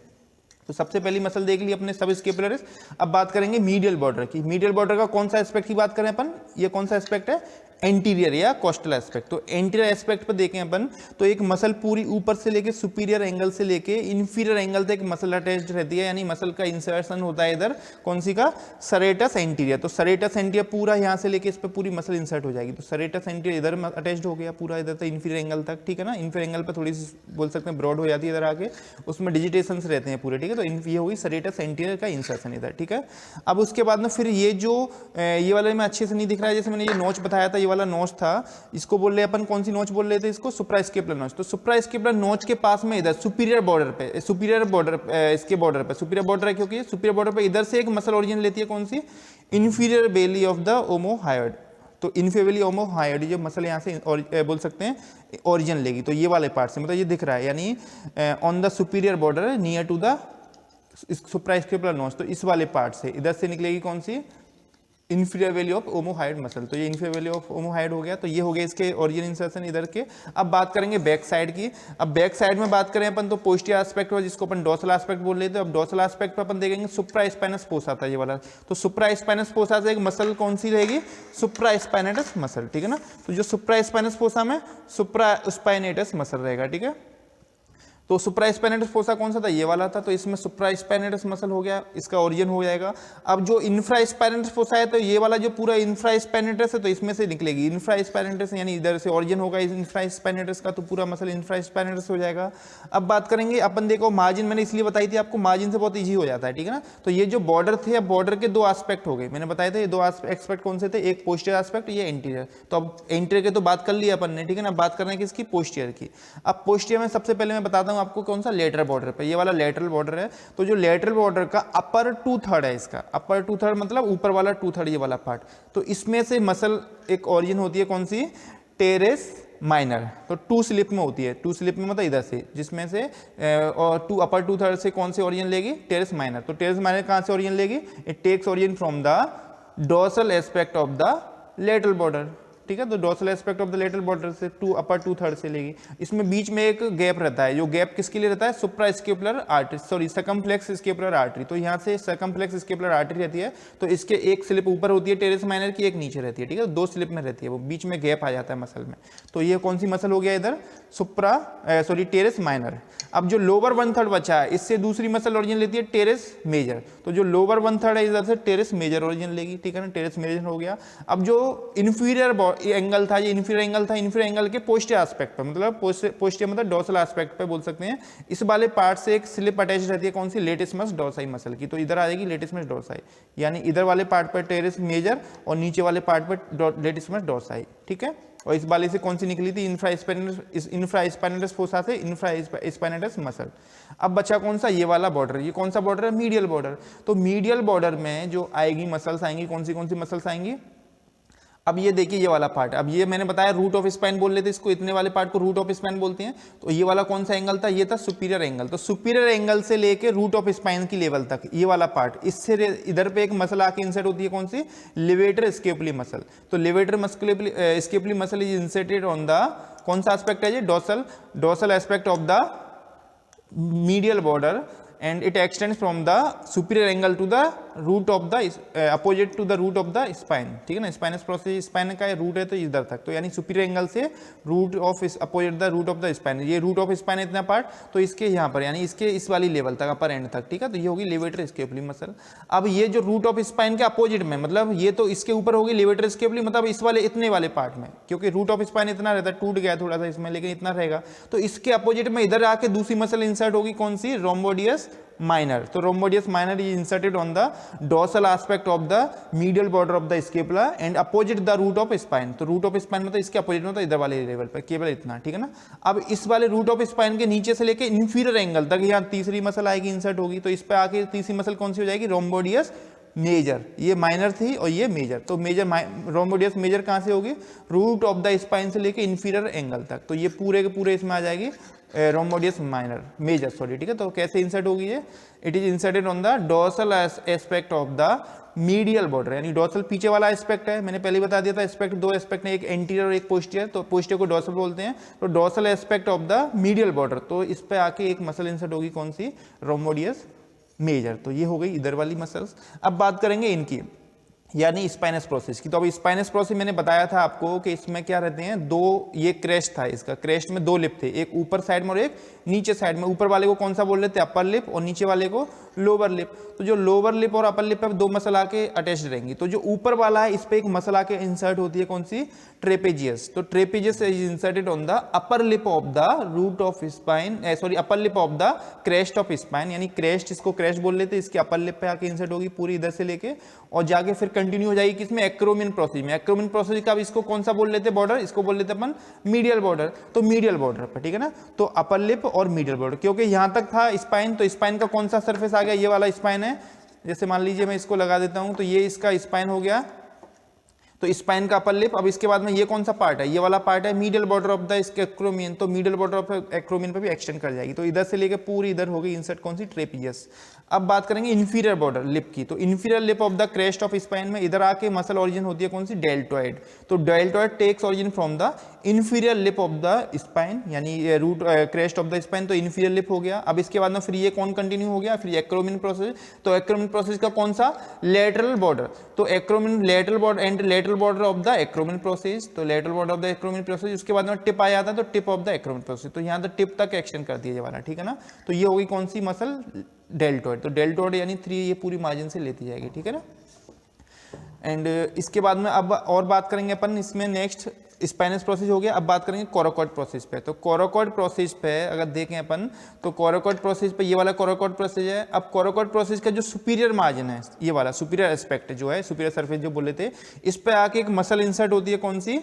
तो सबसे पहली मसल देख ली अपने सब स्केपुलरिस। अब बात करेंगे मीडियल बॉर्डर की। मीडियल बॉर्डर का कौन सा एस्पेक्ट की बात करें अपन? ये कौन सा एस्पेक्ट है? एंटीरियर या कोस्टल एस्पेक्ट। तो एंटीरियर एस्पेक्ट पर देखें अपन तो एक मसल पूरी ऊपर से लेके सुपीरियर एंगल से लेके इंफीरियर एंगल तक मसल अटैच्ड रहती है, यानी मसल का इंसर्शन होता है इधर कौन सी का, सरेटस एंटीरियर। तो सरेटस एंटीरियर पूरा यहाँ से लेके इस पर पूरी मसल इंसर्ट हो जाएगी। तो सरेटस एंटीरियर इधर अटैच्ड हो गया पूरा इधर तक इंफीरियर एंगल तक, ठीक है ना। इंफीरियर एंगल पर थोड़ी सी बोल सकते हैं ब्रॉड हो जाती है इधर आके, उसमें डिजिटेशन रहते हैं पूरे, ठीक है। तो ये होगी सरेटस एंटीरियर का इंसर्शन इधर, ठीक है। अब उसके बाद में फिर ये जो ये वाले में अच्छे से नहीं दिख रहा है, जैसे मैंने ये नोच बताया था, ये वाला नोच था, इसको बोल रहे अपन कौन सी नोच बोल रहे थे इसको, सुप्रास्केपुलर नोच। तो सुप्रास्केपुलर नोच के पास में इधर सुपीरियर बॉर्डर पे, सुपीरियर बॉर्डर इसके बॉर्डर पे, सुपीरियर बॉर्डर है क्योंकि सुपीरियर बॉर्डर पे इधर से एक मसल ओरिजिन लेती है कौन सी, inferior belly of the omohyoid. तो इंफीरियर बेली ओमोहायोइड जो मसल यहाँ से बोल सकते हैं ओरिजिन लेगी, तो ये वाले पार्ट से, मतलब ये दिख रहा है, यानी on the superior border near to the suprascapular notch. तो इस वाले पार्ट से इधर से निकलेगी कौन सी, inferior belly of omohyoid muscle. तो ये इंफीरियर वैली ऑफ ओमोहायोइड हो गया। तो ये हो गया इसके ओरिजिन इंसर्शन इधर के। अब बात करेंगे बैक साइड की। अब बैक साइड में बात करें अपन तो पोस्टीरियर एस्पेक्ट हो, जिसको अपन डोर्सल एस्पेक्ट बोल लेते हैं। अब डोर्सल एस्पेक्ट पे अपन देखेंगे सुप्रास्पाइनस फोसा था ये वाला। तो सुप्रास्पाइनस फोसा से एक मसल कौन सी रहेगी, सुप्रास्पाइनेटस मसल, ठीक है ना। तो जो सुप्रास्पाइनस फोसा में सुप्रास्पाइनेटस मसल रहेगा, ठीक है। तो सुप्रास्पाइनेटस फोसा कौन सा था, ये वाला था। तो इसमें सुप्रास्पाइनेटस मसल हो गया, इसका ओरिजिन हो जाएगा। अब जो इंफ्रास्पाइनेटस फोसा है, तो ये वाला जो पूरा इंफ्रास्पाइनेटस है, तो इसमें से निकलेगी इंफ्रास्पाइनेटस, यानी इधर से ओरिजिन होगा इस इंफ्रास्पाइनेटस का, तो पूरा मसल इंफ्रास्पाइनेटस हो जाएगा। अब बात करेंगे अपन, देखो मार्जिन मैंने इसलिए बताई थी आपको, मार्जिन से बहुत ईजी हो जाता है, ठीक है ना। तो ये जो बॉर्डर थे, अब बॉर्डर के दो एस्पेक्ट हो गए, मैंने बताया था ये दो एस्पेक्ट कौन से थे, एक पोस्टीरियर एस्पेक्ट, ये एंटीरियर। तो अब एंटीरियर के तो बात कर लिया अपन ने, ठीक है ना। बात करना है किसकी, पोस्टीरियर की। अब पोस्टीरियर में सबसे पहले मैं बताता हूँ आपको कौन सा, लेटरल बॉर्डर पे, ये वाला लेटरल बॉर्डर है। तो जो लेटरल बॉर्डर का अपर 2/3 है, इसका अपर 2/3 मतलब ऊपर वाला 2/3 ये वाला पार्ट। तो इसमें से मसल एक ओरिजिन होती है कौन सी, टेरेस माइनर। तो 2 स्लिप में होती है, 2 स्लिप में मतलब इधर से, जिसमें से और अपर 2/3 से कौन से ओरिजिन लेगी, टेरेस माइनर। तो टेरेस माइनर कहां से ओरिजिन लेगी, it takes origin from the dorsal aspect of the lateral border, ठीक है। तो dorsal aspect of the lateral border से अपर 2/3 से लेगी। इसमें बीच में एक गैप रहता है, जो गैप किसके लिए रहता है, suprascapular artery, sorry circumflex scapular artery. तो यहाँ से सर्कमफ्लेक्स स्केपुलर आर्टरी रहती है। तो इसके एक स्लिप ऊपर होती है टेरेस माइनर की, एक नीचे रहती है, ठीक है। 2 स्लिप में रहती है, वो बीच में गैप आ जाता है मसल में। तो ये कौन सी मसल हो गया इधर, टेरेस माइनर। अब जो लोअर 1/3 बचा है, इससे दूसरी मसल ओरिजिन लेती है टेरेस मेजर। तो जो लोअर 1/3 है इधर से टेरेस मेजर ओरिजिन लेगी, ठीक है ना, टेरेस मेजर हो गया। अब जो इंफीरियर एंगल था, ये इंफीरियर एंगल था, इंफीरियर एंगल के पोस्टीरियर एस्पेक्ट पे, मतलब पोस्टीरियर मतलब डोर्सल एस्पेक्ट पे बोल सकते हैं। इस वाले पार्ट से एक स्लिप अटैच रहती है कौन सी, लेटिसमस डोर्साई मसल की। तो इधर आ जाएगी लेटिसमस डोर्साई, यानी इधर वाले पार्ट पर टेरेस मेजर और नीचे वाले पार्ट पर लेटिसमस डोर्साई, ठीक है। और इस वाले से कौन सी निकली थी, इंफ्रास्पाइनेटस फोसा से इंफ्रास्पाइनेटस मसल। अब बचा कौन सा, ये वाला बॉर्डर। ये कौन सा बॉर्डर है, मीडियल बॉर्डर। तो मीडियल बॉर्डर में जो आएगी मसल्स आएंगी, कौन सी मसल्स आएंगी। अब ये देखिए ये वाला पार्ट, अब ये मैंने बताया रूट ऑफ स्पाइन बोल लेते इसको, इतने वाले पार्ट को रूट ऑफ स्पाइन बोलते हैं। तो ये वाला कौन सा एंगल था, ये था सुपीरियर एंगल। तो सुपीरियर एंगल से लेके रूट ऑफ स्पाइन की लेवल तक ये वाला पार्ट, इससे इधर पे एक मसल आके इंसर्ट होती है कौन सी, लिवेटर स्केपुली मसल। तो levator scapulae muscle is inserted on the कौन सा एस्पेक्ट है, ये dorsal aspect of the medial border and it extends from the superior angle to the root of the opposite to the root of the spine, ठीक है ना। Spinous process, spine का root है तो इधर तक, तो यानी सुपीरियर एंगल से root of opposite the root of the spine. ये रूट ऑफ स्पाइन इतना पार्ट, तो इसके यहाँ पर यानी इसके इस वाली लेवल तक, अपर एंड तक, ठीक है। तो ये होगी लेवेटर स्केपुली मसल। अब ये जो रूट ऑफ स्पाइन के अपोजिट में, मतलब ये तो इसके ऊपर होगी लेवेटर स्केपुली, मतलब इस वाले इतने वाले पार्ट में, क्योंकि रूट ऑफ स्पाइन इतना रहता है, टूट गया थोड़ा सा इसमें, लेकिन इतना रहेगा। तो इसके अपोजिट में इधर आके दूसरी मसल इंसर्ट होगी कौन सी, रोम्बोडियस माइनर। तो rhomboideus minor is inserted on the dorsal aspect of the medial border of the scapula and opposite the root of spine. तो रूट ऑफ स्पाइन मतलब इसके अपोजिट में, तो इधर वाले लेवल पर, केवल इतना, ठीक है ना। अब इस वाले रूट ऑफ स्पाइन के नीचे से लेके इंफीरियर एंगल तक यहाँ तीसरी मसल आएगी, इंसर्ट होगी। तो इस पे आके तीसरी मसल कौन सी हो जाएगी, रोम्बोडियस मेजर। ये माइनर थी और ये मेजर। तो मेजर रोम्बोडियस मेजर कहां से होगी, रूट ऑफ द स्पाइन से लेके इंफीरियर एंगल तक। तो ये पूरे के पूरे इसमें आ जाएगी रोम्बोडियस माइनर मेजर, सॉरी, ठीक है। तो कैसे इंसर्ट होगी ये, it is inserted on the dorsal aspect of the medial border, यानी डोर्सल पीछे वाला एस्पेक्ट है, मैंने पहले बता दिया था। एस्पेक्ट दो एस्पेक्ट है, एक एंटीरियर और एक पोस्टीरियर। तो पोस्टीरियर को डोर्सल बोलते हैं। तो dorsal aspect of the medial border, तो इस पे आके एक मसल इंसर्ट होगी कौन सी, रोम्बोडियस मेजर। तो ये हो गई इधर वाली मसल्स। अब बात करेंगे इनकी, यानी स्पाइनस प्रोसेस की। तो अब स्पाइनस प्रोसेस मैंने बताया था आपको कि इसमें क्या रहते हैं, दो, ये क्रेस्ट था, इसका क्रेस्ट में दो लिप थे, एक ऊपर साइड में और एक नीचे साइड में। ऊपर वाले को कौन सा बोल रहे थे, अपर लिप, और नीचे वाले को लोअर लिप। तो जो लोअर लिप और अपर लिप पे दो मसल आके अटैच रहेंगी। तो जो ऊपर वाला है इस पे एक मसल आके इंसर्ट होती है, कौन सी, ट्रेपेजियस। तो trapezius is inserted on the upper lip of the root of spine, sorry upper lip of the crest of spine, यानी क्रेस्ट, इसको क्रेस्ट बोल लेते हैं, इसके अपर लिप पे आके इंसर्ट होगी पूरी इधर से लेके, और जाके फिर कंटिन्यू हो जाएगी किसमें, एक्रोमियन प्रोसेस में। एक्रोमियन प्रोसेस का इसको कौन सा बोल लेते हैं, बॉर्डर, इसको बोल लेते हैं अपन मीडियल बॉर्डर। तो मीडियल बॉर्डर पर, ठीक है ना, तो अपर लिप और मीडियल बॉर्डर, क्योंकि यहां तक था स्पाइन, तो स्पाइन का कौन सा सरफेस आ गया, ये वाला स्पाइन है। जैसे मान लीजिए मैं इसको लगा देता हूं, तो ये इसका स्पाइन हो गया, तो स्पाइन का अपर लिप। अब इसके बाद में ये कौन सा पार्ट है, ये वाला पार्ट है मीडियल बॉर्डर ऑफ द इसके एक्रोमियन। तो मीडियल बॉर्डर ऑफ एक्रोमियन पे भी एक्सटेंड कर जाएगी। तो इधर से लेके पूरी इधर हो गई इंसर्ट, कौन सी, ट्रेपेजियस। अब बात करेंगे इंफीरियर बॉर्डर लिप की। तो inferior lip of the crest of spine में इधर आके मसल ओरिजिन होती है, कौन सी, डेल्टॉइड। तो deltoid takes origin from the inferior lip of the spine, यानी root crest of the spine, तो इंफीरियर लिप हो गया। अब इसके बाद में फिर ये कौन कंटिन्यू हो गया, फिर एक्रोमियन प्रोसेस। तो एक्रोमियन प्रोसेस का कौन सा, लेटरल बॉर्डर। तो acromion lateral border and lateral border of the acromion process. तो lateral border of the acromion process, उसके बाद में टिप आ जाता है, तो tip of the acromion process. तो यहाँ तो टिप तक एक्सटेंड कर दिया वाला, ठीक है ना। तो ये होगी कौन सी मसल, डेल्टॉइड। तो डेल्टॉइड यानी 3 ये पूरी मार्जिन से लेती जाएगी, ठीक है ना। एंड इसके बाद में अब और बात करेंगे अपन इसमें, नेक्स्ट स्पाइनस प्रोसेस हो गया। अब बात करेंगे कोराकॉइड प्रोसेस पे। तो कोराकॉइड प्रोसेस पे अगर देखें अपन, तो कोराकॉइड प्रोसेस पे ये वाला कोराकॉइड प्रोसेस है। अब कोराकॉइड प्रोसेस का जो सुपीरियर मार्जिन है, ये वाला सुपीरियर एस्पेक्ट जो है, सुपीरियर सरफेस जो बोले थे, इस पे आके एक मसल इंसर्ट होती है, कौन सी,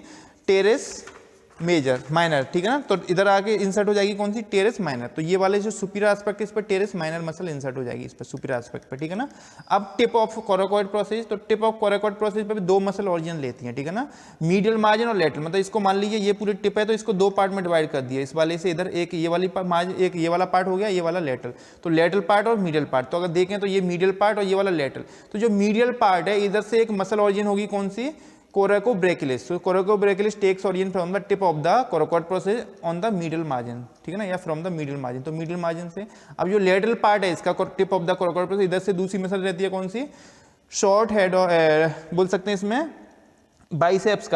टेरेस मेजर माइनर, ठीक है ना। तो इधर आके इंसर्ट हो जाएगी कौन सी, टेरेस माइनर। तो ये वाले जो सुपीरियर एस्पेक्ट है, इस पर टेरेस माइनर मसल इंसर्ट हो जाएगी, इस पर सुपीरियर एस्पेक्ट पे, ठीक है ना। अब टिप ऑफ कोराकॉइड प्रोसेस, तो टिप ऑफ कोराकॉइड प्रोसेस पे भी दो मसल ओरिजिन लेती है, ठीक है ना, मीडियल मार्जिन और लेटरल। मतलब इसको मान लीजिए ये पूरी टिप है, तो इसको दो पार्ट में डिवाइड कर दिया, इस वाले से इधर एक ये वाली मार्जिन, एक ये वाला पार्ट हो गया, ये वाला लेटरल। तो लेटरल पार्ट और मीडियल पार्ट, तो अगर देखें तो ये मीडियल पार्ट और ये वाला लेटरल। तो जो मीडियल पार्ट है, इधर से एक मसल ओरिजिन होगी, कौन सी, coracobrachialis. So coracobrachialis takes origin from the tip of the coracoid process on the medial margin, ठीक है ना, या फ्रॉम द मीडियल मार्जिन। तो मीडियल मार्जिन से अब जो लेटरल पार्ट है इसका tip of the coracoid process, इधर से दूसरी मसल रहती है, कौन सी, शॉर्ट हेड, बोल सकते हैं इसमें बाइसेप्स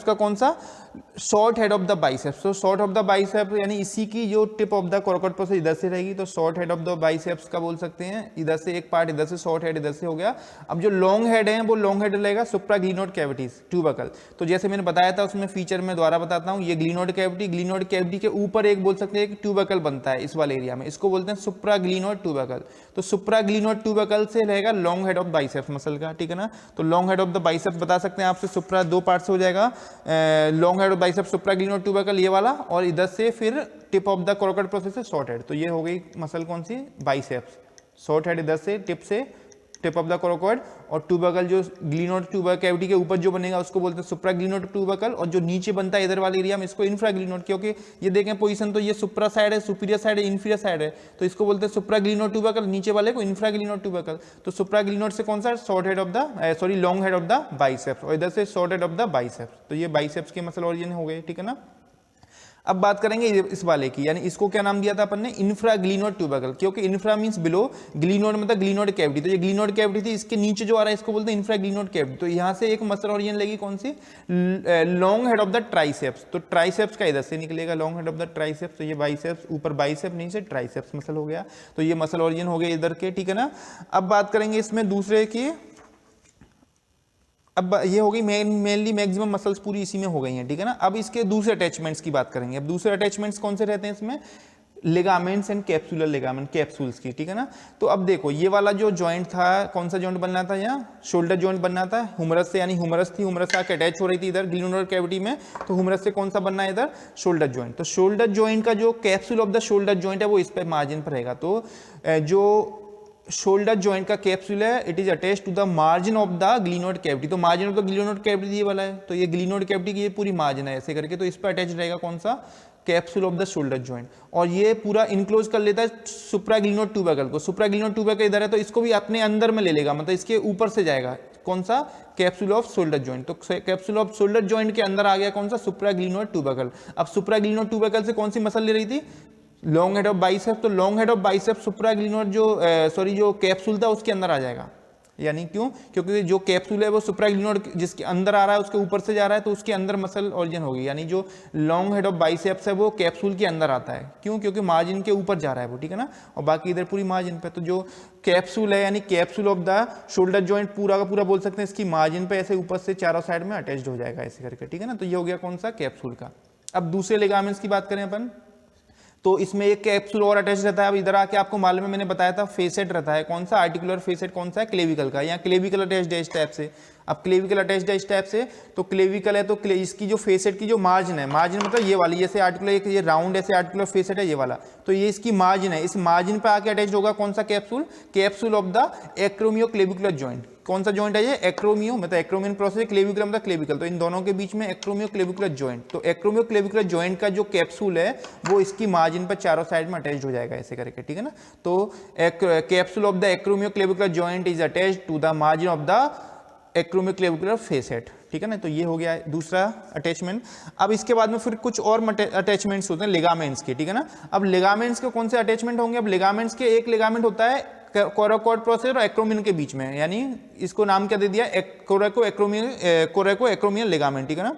का कौन सा, short head of the biceps. तो शॉर्ट ऑफ द बाइसेप्स यानी इसी की जो tip of the coracoid process इधर से रहेगी, तो short head of the biceps का बोल सकते हैं। इधर से एक पार्ट, इधर से शॉर्ट हेड, इधर से हो गया। अब जो लॉन्ग हेड है, वो लॉन्ग हेड रहेगा सुप्राग्लिनोइड कैविटीज, ट्यूबरकल। तो जैसे मैंने बताया था उसमें फीचर में दोबारा बताता हूँ, ये ग्लिनोइड कैविटी के ऊपर एक बोल सकते हैं एक ट्यूबरकल बनता है इस वाले एरिया में, इसको बोलते हैं सुप्राग्लिनोइड ट्यूबरकल। तो सुप्राग्लिनोइड ट्यूबरकल से रहेगा long head of biceps muscle का, ठीक है ना। तो long head of the biceps बता सकते हैं आपसे, सुप्रा दो पार्ट से हो जाएगा, long head of biceps supraglenoid tubercle ये वाला, और इधर से फिर tip of the coracoid process से शॉर्ट हेड। तो ये हो गई मसल कौन सी, बाइसेप्स। शॉर्ट हेड इधर से टिप ऑफ द कोराकॉइड, और ट्यूबरकल जो ग्लिनोइड ट्यूबर कैविटी के ऊपर जो बनेगा उसको बोलते हैं सुप्राग्लिनोइड ट्यूबरकल, और जो नीचे बनता है इधर वाले एरिया में इसको इंफ्राग्लिनोइड। क्योंकि ये देखें पोजीशन, तो ये सुप्रा साइड है, सुपीरियर साइड है, इंफीरियर साइड है, तो इसको बोलते हैं सुप्राग्लिनोइड ट्यूबरकल, नीचे वाले को इंफ्राग्लिनोइड ट्यूबरकल। तो सुप्राग्लिनोइड से कौन सा, short head of the sorry long head of the biceps, और इधर से short head of the biceps. तो ये बाइसेप्स के मसल ओरिजिन हो गए, ठीक है ना। अब बात करेंगे इस वाले की, यानी इसको क्या नाम दिया था अपन ने, इंफ्राग्लिनोइड ट्यूबरकल। क्योंकि इंफ्रा मींस बिलो, ग्लिनोइड मतलब ग्लिनोइड कैविटी। तो ये ग्लिनोइड कैविटी थी, इसके नीचे जो आ रहा है इसको बोलते हैं इंफ्राग्लिनोइड कैविटी। तो यहाँ से एक मसल ओरिजिन लगी, कौन सी, long head of the triceps. तो ट्राइसेप्स का इधर से निकलेगा long head of the triceps. तो ये बाइसेप्स, ऊपर बाइसेप, नीचे ट्राइसेप्स मसल हो गया। तो ये मसल ओरिजिन हो गए इधर के, ठीक है ना। अब बात करेंगे इसमें दूसरे की, अब ये हो गई मेनली मैक्सिमम मसल्स पूरी इसी में हो गई हैं, ठीक है ना। अब इसके दूसरे अटैचमेंट्स की बात करेंगे। अब दूसरे अटैचमेंट्स कौन से रहते हैं इसमें, ligaments and capsular ligament, capsules की, ठीक है ना। तो अब देखो ये वाला जो जॉइंट था, कौन सा जॉइंट बनना था, यहाँ शोल्डर जॉइंट बनना था हुमरस से, यानी हुमरस थी, हुमरस से आके अटैच हो रही थी इधर ग्लिनोइड कैविटी में। तो हुमरस से कौन सा बनना है इधर, शोल्डर जॉइंट। तो शोल्डर जॉइंट का जो capsule of the shoulder joint है वो इस पे मार्जिन पर रहेगा। तो जो शोल्डर जॉइंट का कैप्सूल है, it is attach to the margin of the glenoid cavity. तो margin of the glenoid cavity ये वाला है, तो ये ग्लिनोइड कैविटी की ये पूरी मार्जिन है ऐसे करके, तो इस पर अटैच रहेगा कौन सा, capsule of the shoulder joint. और ये पूरा इनक्लोज कर लेता है सुप्राग्लिनोइड ट्यूबरकल को। सुप्राग्लिनोइड ट्यूबरकल इधर है, तो इसको भी अपने अंदर में ले लेगा, मतलब इसके ऊपर से जाएगा कौन सा, कैप्सूल ऑफ शोल्डर जॉइंट। तो कैप्सूल ऑफ शोल्डर जॉइंट के अंदर आ गया कौन सा, सुप्राग्लिनोइड ट्यूबरकल। अब सुप्राग्लिनोइड ट्यूबरकल से कौन सी मसल ले रही थी, लॉन्ग हेड ऑफ बाइसेप्स। तो long head of biceps supraglenoid जो जो कैप्सूल था उसके अंदर आ जाएगा, यानी क्यों? क्योंकि जो कैप्सूल है वो सुप्राग्लिनोड जिसके अंदर आ रहा है उसके ऊपर से जा रहा है, तो उसके अंदर मसल ओरिजिन होगी, यानी जो लॉन्ग हेड ऑफ बाइसेप्स है वो कैप्सूल के अंदर आता है। क्यों? क्योंकि मार्जिन के ऊपर जा रहा है वो, ठीक है ना, और बाकी इधर पूरी मार्जिन पे। तो जो कैप्सूल है यानी capsule of the shoulder joint पूरा का पूरा बोल सकते हैं, इसकी मार्जिन पे ऐसे ऊपर से चारों साइड में अटैच्ड हो जाएगा ऐसे करके, ठीक है ना। तो ये हो गया कौन सा? कैप्सूल का। अब दूसरे लिगामेंट्स की बात करें अपन, तो इसमें एक कैप्सूल और अटैच रहता है। अब इधर आके आपको मालूम है, मैंने बताया था फेसेट रहता है, कौन सा? Articular facet. कौन सा है? क्लेविकल का। यहाँ क्लेविकल अटैच्ड है इस टाइप से। अब क्लेविकल अटैच्ड है इस टाइप से, तो क्लेविकल है तो इसकी जो फेसेट की जो मार्जिन है, मार्जिन मतलब ये वाली, जैसे आर्टिकुलर एक ये राउंड ऐसे आर्टिकुलर फेसेट है ये वाला, तो ये इसकी मार्जिन है। इस मार्जिन पे आके अटैच होगा कौन सा? Capsule. Capsule of the acromio clavicular joint. कौन सा जॉइंट है ये? एक्रोमियो, मतलब एक्रोमियन प्रोसेस, क्लेविकुलर मतलब क्लेविकल, तो इन दोनों के बीच में एक्रोमियो क्लेविकुलर जॉइंट। तो एक्रोमियो क्लेविकुलर जॉइंट का जो कैप्सूल है वो इसकी मार्जिन पर चारों साइड में अटैच हो जाएगा ऐसे करके, ठीक है ना। तो capsule of the acromio clavicular joint is attached to the margin of the acromio clavicular facet, ठीक है ना। तो ये हो गया दूसरा अटैचमेंट। अब इसके बाद में फिर कुछ और अटैचमेंट्स होते हैं लिगामेंट्स के, ठीक है ना। अब लिगामेंट्स के कौन से अटैचमेंट होंगे? अब लिगामेंट्स के एक लिगामेंट होता है कोराकोइड प्रोसेस और एक्रोमियन के बीच में, यानी इसको नाम क्या दे दिया? कोरेको एक्रोमियन लिगामेंट, ठीक है ना।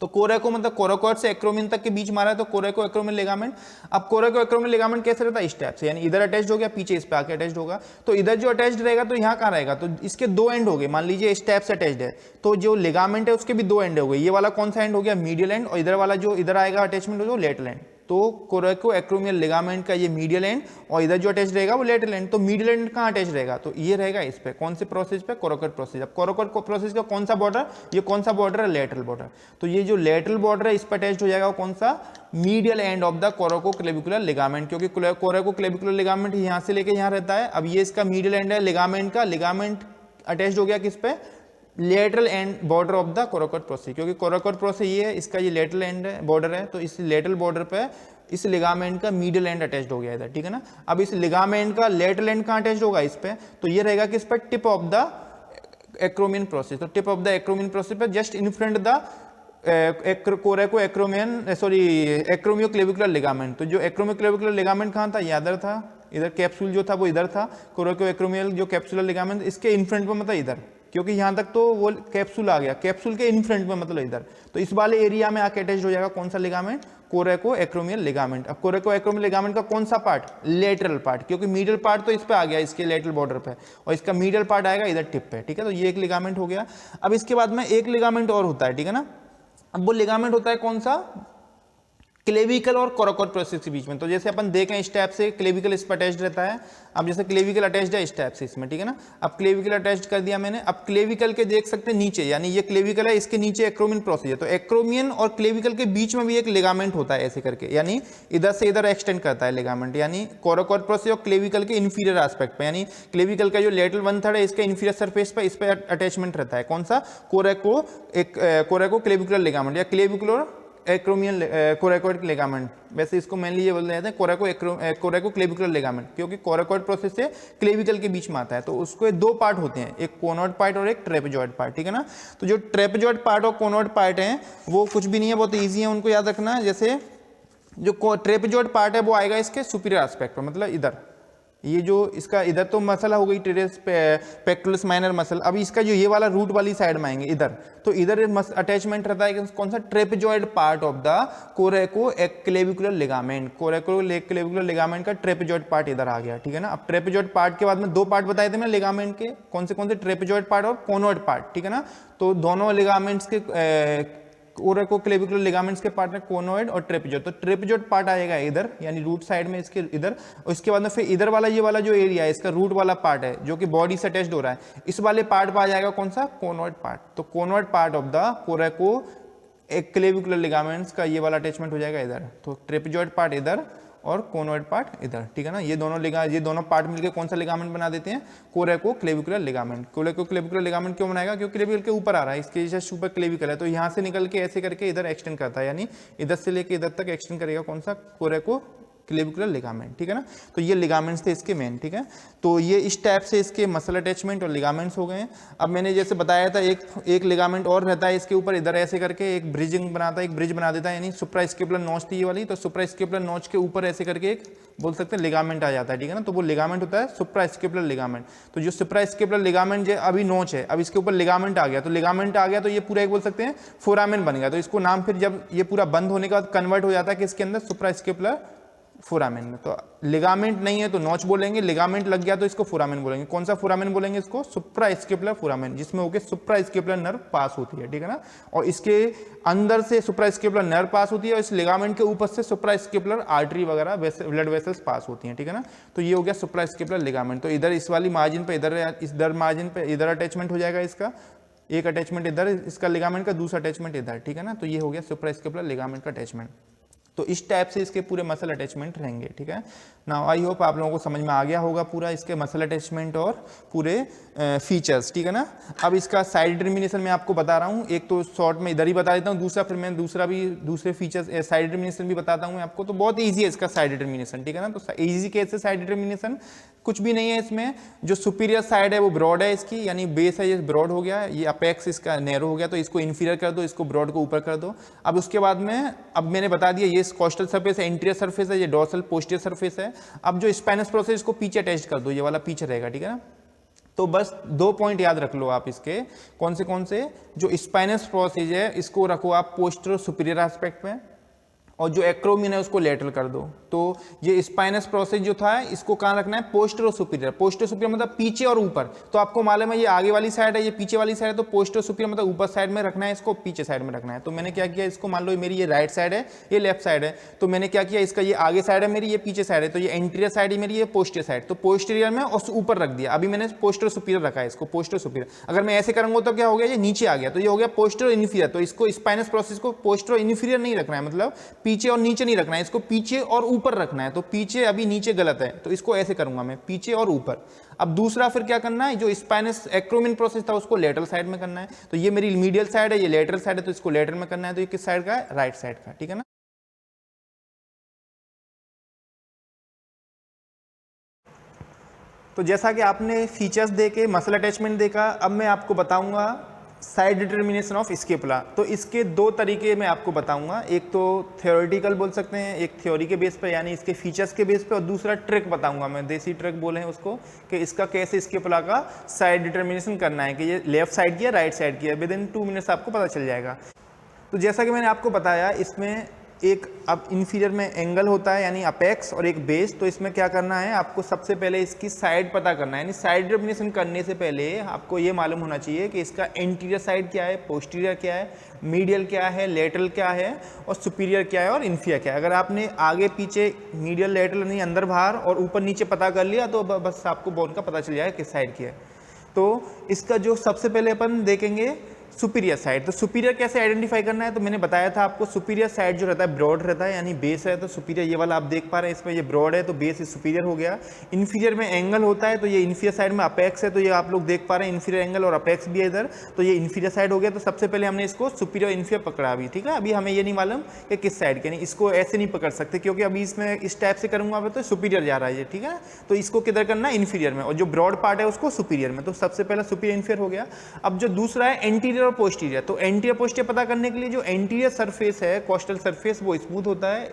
तो कोरेको मतलब कोराकोइड से एक्रोमियन तक के बीच मारा है, तो कोरेको एक्रोमियन लिगामेंट। अब कोरेको एक्रोमियन लिगामेंट कैसे रहता है? इस टाइप से, यानी इधर अटैच्ड हो गया, पीछे इस पे आके अटैच्ड होगा। तो इधर जो अटैच्ड रहेगा तो यहाँ कहाँ रहेगा? तो इसके दो एंड हो गए, मान लीजिए इस टाइप से अटैच्ड है, तो जो लिगामेंट है उसके भी दो एंड हो गए। ये वाला कौन सा एंड हो गया? मीडियल एंड, और इधर वाला जो इधर आएगा अटैचमेंट हो लेटरल एंड। तो कोरेको एक्रोमियल लिगामेंट का ये मीडियल एंड, और इधर जो अटैच रहेगा वो लेटरल एंड। तो मीडियल एंड कहाँ अटैच रहेगा? तो ये रहेगा इस पे, कौन से प्रोसेस पे? Coracoid process. अब कोराकोइड प्रोसेस का कौन सा बॉर्डर? ये कौन सा बॉर्डर है? Lateral border. तो ये जो लेटरल बॉर्डर है इस पर अटैच हो जाएगा कौन सा? Medial end of the coraco clavicular ligament, क्योंकि कोराको क्लेविकुलर लिगामेंट यहाँ से लेके यहाँ रहता है। अब ये इसका मीडियल एंड है लिगामेंट का, लिगामेंट अटैच हो गया किस पे? Lateral and border of the coracoid process, क्योंकि कोराकोइड प्रोसेस ये है, इसका ये लेटरल एंड बॉर्डर है, तो इस लेटरल बॉर्डर पे इस लिगामेंट का मीडियल एंड अटैच्ड हो गया इधर, ठीक है ना। अब इस लिगामेंट का लेटरल एंड कहाँ अटैच्ड होगा? इस पे, तो ये रहेगा किस पे? Tip of the acromion process. तो tip of the acromion process पे just in front the coraco acromion sorry acromio clavicular ligament. तो जो एक्रोमियो क्लेविकुलर लिगामेंट कहाँ था? इधर था, इधर कैप्सूल जो था वो इधर था। कोरेको एक्रोमियल जो कैप्सुलर लिगामेंट इसके इन फ्रंट पे मतलब इधर, क्योंकि यहां तक तो वो कैप्सूल आ गया, कैप्सूल के इन फ्रंट में मतलब इधर, तो इस वाले एरिया में आके अटैच हो जाएगा कौन सा लिगामेंट? कोरेको acromial ligament. अब कोरेको एक्रोमियल लिगामेंट का कौन सा पार्ट? लेटरल पार्ट, क्योंकि मीडियल पार्ट तो इस पे आ गया, इसके लेटरल बॉर्डर पे, और इसका मीडियल पार्ट आएगा इधर टिप पे, ठीक है। तो ये एक लिगामेंट हो गया। अब इसके बाद में एक लिगामेंट और होता है, ठीक है ना। अब वो लिगामेंट होता है कौन सा? क्लेविकल और कोराकोइड प्रोसेस के बीच में। तो जैसे अपन देखें इस टाइप से क्लेविकल इस पर अटैच्ड रहता है। अब जैसे क्लेविकल अटैच्ड है इस टाइप से इसमें, ठीक है ना। अब क्लेविकल अटैच्ड कर दिया मैंने। अब क्लेविकल के देख सकते हैं नीचे, यानी ये क्लेविकल है, इसके नीचे एक्रोमियन प्रोसेस है, तो एक्रोमियन और क्लेविकल के बीच में भी एक लिगामेंट होता है ऐसे करके, यानी इधर से इधर एक्सटेंड करता है लिगामेंट, यानी कोराकोइड प्रोसेस और क्लेविकल के इन्फीरियर एस्पेक्ट पे, यानी क्लेविकल का जो लेटरल 1/3 है इसके इन्फीरियर सरफेस पे, इस पे अटैचमेंट रहता है कौन सा? कोरेको क्लेविकुलर लिगामेंट या क्लेविकुलर एक्रोमियन कोराकोइड लिगामेंट। वैसे इसको मेनली ये बोलते हैं कोरेको क्लेविकुलर लिगामेंट, क्योंकि कोराकोइड प्रोसेस से क्लेविकल के बीच में आता है। तो उसको दो पार्ट होते हैं, एक कोनोइड पार्ट और एक ट्रेपेजॉइड पार्ट, ठीक है ना। तो जो ट्रेपेजॉइड पार्ट और कोनोइड पार्ट है वो कुछ भी नहीं है, बहुत ईजी है, उनको याद रखना। जैसे जो ट्रेपेजॉइड पार्ट है वो आएगा इसके सुपीरियर एस्पेक्ट पर, मतलब इधर, ये जो इसका इधर तो मसल हो गई टेरेस पेक्टोरस माइनर मसल। अब इसका जो ये वाला रूट वाली साइड में आएंगे इधर, तो इधर अटैचमेंट रहता है कौन सा? Trapezoid part of the coraco clavicular ligament. कोरेको clavicular ligament का ट्रेपेजॉइड पार्ट इधर आ गया, ठीक है ना। अब ट्रेपेजॉइड पार्ट के बाद में दो पार्ट बताए थे मैं लिगामेंट के, कौन से? ट्रेपेजॉइड पार्ट और कोनोइड पार्ट, ठीक है ना। तो दोनों लिगामेंट्स के कोरेको क्लेविकुलर लिगामेंट्स के पार्ट में कोनोइड और ट्रेपेजॉइड। तो ट्रेपेजॉइड पार्ट आएगा इधर, यानी रूट साइड में इसके इधर, और इसके बाद में फिर इधर वाला ये वाला जो एरिया है इसका रूट वाला पार्ट है जो कि बॉडी से अटैच्ड हो रहा है, इस वाले पार्ट पर आ जाएगा कौन सा? Conoid part. तो conoid part of the coraco clavicular ligaments का ये वाला अटैचमेंट हो जाएगा इधर। तो ट्रेपेजॉइड पार्ट इधर और कोनोइड पार्ट इधर, ठीक है ना। ये दोनों पार्ट मिलकर कौन सा लिगामेंट बना देते हैं? कोरेको क्लेविकुलर लिगामेंट। कोरेको क्लेविकुलर लिगामेंट क्यों बनाएगा? क्योंकि क्लेविकल के ऊपर आ रहा है, इसके जस्ट ऊपर क्लेविकल है, तो यहाँ से निकल के ऐसे करके इधर एक्सटेंड करता है, यानी इधर से लेके इधर तक एक्सटेंड करेगा कौन सा? कोरेको क्लेविकुलर लिगामेंट, ठीक है ना। तो ये लिगामेंट्स थे इसके मेन, ठीक है। तो ये इस टाइप से इसके मसल अटैचमेंट और लिगामेंट्स हो गए हैं। अब मैंने जैसे बताया था एक लिगामेंट और रहता है इसके ऊपर, इधर ऐसे करके एक ब्रिजिंग बनाता है, एक ब्रिज बना देता है, यानी सुप्रास्केपुलर नॉच थी ये वाली, तो सुप्रास्केपुलर नॉच के ऊपर ऐसे करके एक बोल सकते हैं लिगामेंट आ जाता है, ठीक है ना। तो वो लिगामेंट होता है सुप्रास्केपुलर लिगामेंट। तो जो सुप्रास्केपुलर लिगामेंट जो अभी नॉच है, अब इसके ऊपर लिगामेंट आ गया, तो लिगामेंट आ गया तो ये पूरा एक बोल सकते हैं फोरामेन बन गया। तो इसको नाम फिर जब ये पूरा बंद होने के बाद कन्वर्ट हो जाता है कि इसके अंदर सुप्रास्केपुलर फोरामेन में। तो लिगामेंट नहीं है तो नॉच बोलेंगे, लिगामेंट लग गया तो इसको फोरामेन बोलेंगे। कौन सा फोरामेन बोलेंगे इसको? सुप्रास्केपुलर फोरामेन, जिसमें होके सुप्रास्केपुलर नर्व पास होती है, ठीक है ना। और इसके अंदर से सुप्रास्केपुलर नर्व पास होती है और इस लिगामेंट के ऊपर से सुप्रास्केपुलर आर्टरी वगैरह ब्लड वेसल्स पास होती हैं, ठीक है ना। तो ये हो गया सुप्रास्केपुलर लिगामेंट। तो इधर इस वाली मार्जिन पे इधर मार्जिन पे इधर अटैचमेंट हो जाएगा इसका, एक अटैचमेंट इधर इसका लिगामेंट का, दूसरा अटैचमेंट इधर, ठीक है ना। तो ये हो गया सुप्रास्केपुलर लिगामेंट का अटैचमेंट। तो इस टाइप से इसके पूरे मसल अटैचमेंट रहेंगे, ठीक है ना। आई होप आप लोगों को समझ में आ गया होगा पूरा इसके मसल अटैचमेंट और पूरे फीचर्स, ठीक है ना। अब इसका साइड डिटर्मिनेशन मैं आपको बता रहा हूँ, एक तो शॉर्ट में इधर ही बता देता हूँ, दूसरा फिर मैं दूसरे फीचर्स साइड डिटर्मिनेशन भी बताता हूँ आपको। तो बहुत ईजी है इसका साइड डिटर्मिनेशन, ठीक है ना। तो ईजी कैसे साइड डिटर्मिनेशन, कुछ भी नहीं है इसमें। जो सुपीरियर साइड है वो ब्रॉड है इसकी, यानी बेस है ये ब्रॉड हो गया, ये अपेक्स इसका नैरो हो गया, तो इसको इन्फीरियर कर दो, इसको ब्रॉड को ऊपर कर दो। अब उसके बाद में अब मैंने बता दिया ये कॉस्टल सरफेस है, इंटीरियर सरफेस है, ये डोर्सल पोस्टीरियर सरफेस है। अब जो स्पाइनस प्रोसेस इसको पीछे अटैच कर दो, ये वाला पीछे रहेगा, ठीक है ना। तो बस 2 पॉइंट याद रख लो आप इसके, कौन से जो स्पाइनस प्रोसेस है इसको रखो आप पोस्टीरियर सुपीरियर एस्पेक्ट में, और जो एक्रोमिन है उसको लेटरल कर दो। तो ये स्पाइनस प्रोसेस जो था इसको कहाँ रखना है? Posterior superior. पोस्टीरियर सुपीरियर मतलब पीछे और ऊपर। तो आपको मालूम है ये आगे वाली साइड है, ये पीछे वाली साइड है, तो पोस्टीरियर सुपीरियर मतलब ऊपर साइड में रखना है, इसको पीछे साइड में रखना है। तो मैंने क्या किया, इसको मान लो मेरी ये राइट साइड है, ये लेफ्ट साइड है, तो मैंने क्या किया, इसका ये आगे साइड है मेरी, ये पीछे साइड है, तो ये एंटीरियर साइड है मेरी, ये पोस्टीरियर साइड, तो पोस्टीरियर में और ऊपर रख दिया। अभी मैंने पोस्टीरियर सुपीरियर रखा है, इसको पोस्टीरियर सुपीरियर। अगर मैं ऐसे करूंगा तो क्या हो गया, ये नीचे आ गया, तो ये हो गया पोस्टीरियर इन्फीरियर। तो इसको स्पाइनस प्रोसेस को पोस्टीरियर इन्फीरियर नहीं रखना है, मतलब पीछे और नीचे नहीं रखना है, इसको पीछे और ऊपर रखना है। तो पीछे अभी नीचे गलत है, तो इसको ऐसे करूंगा मैं, पीछे और ऊपर। अब दूसरा फिर क्या करना है, जो स्पाइनस एक्रोमिन प्रोसेस था उसको लेटरल साइड में करना है। तो ये मेरी मीडियल साइड है, ये लेटरल साइड है, तो इसको लेटरल में करना है। तो ये किस साइड का है? राइट साइड का, ठीक है ना। तो जैसा कि आपने फीचर्स देखे, मसल अटैचमेंट देखा, अब मैं आपको बताऊंगा साइड डिटर्मिनेशन ऑफ स्केपुला। तो इसके 2 तरीके मैं आपको बताऊंगा, एक तो थ्योरेटिकल बोल सकते हैं, एक थ्योरी के बेस पे यानी इसके फीचर्स के बेस पे, और दूसरा ट्रिक बताऊंगा मैं, देसी ट्रिक बोले हैं उसको, कि इसका कैसे स्केपुला का साइड डिटर्मिनेशन करना है, कि ये लेफ्ट साइड की है राइट साइड की है। विद इन 2 मिनट्स आपको पता चल जाएगा। तो जैसा कि मैंने आपको बताया, इसमें एक अब इन्फीरियर में एंगल होता है यानी अपेक्स, और एक बेस। तो इसमें क्या करना है, आपको सबसे पहले इसकी साइड पता करना है, यानी साइड डिटर्मिनेशन करने से पहले आपको ये मालूम होना चाहिए कि इसका एंटीरियर साइड क्या है, पोस्टीरियर क्या है, मीडियल क्या है, लेटरल क्या है, और सुपीरियर क्या है, और इन्फीरियर क्या है। अगर आपने आगे पीछे मीडियल लेटरल नहीं अंदर बाहर और ऊपर नीचे पता कर लिया तो बस आपको बोन का पता चल जाएगा किस साइड की है। तो इसका जो सबसे पहले अपन देखेंगे सुपीरियर साइड। तो सुपीरियर कैसे आइडेंटिफाई करना है, तो मैंने बताया था आपको, सुपीरियर साइड जो रहता है ब्रॉड रहता है, यानी बेस है। तो सुपीरियर ये वाला आप देख पा रहे हैं, इसमें ये ब्रॉड है तो बेस सुपीरियर हो गया। इन्फीरियर में एंगल होता है, तो ये इन्फीरियर साइड में अपेक्स है, तो ये आप लोग देख पा रहे हैं इन्फीरियर एंगल और अपेक्स भी है इधर, तो ये इन्फीरियर साइड हो गया। तो सबसे पहले हमने इसको सुपीरियर इन्फीरियर पकड़ा अभी, ठीक है। अभी हमें ये नहीं मालूम कि किस साइड के, नहीं इसको ऐसे नहीं पकड़ सकते क्योंकि अभी इसमें इस टाइप से करूंगा तो सुपीरियर जा रहा है ये, ठीक है। तो इसको किधर करना है, इन्फीरियर में, और जो ब्रॉड पार्ट है उसको सुपीरियर में। तो सबसे पहले सुपीरियर इन्फीरियर हो गया। अब जो दूसरा है एंटीरियर और पोस्टीरियर, तो एंटीरियर पोस्टीरियर पता करने के लिए जो एंटीरियर सरफेस है कॉस्टल सरफेस वो स्मूथ होता है,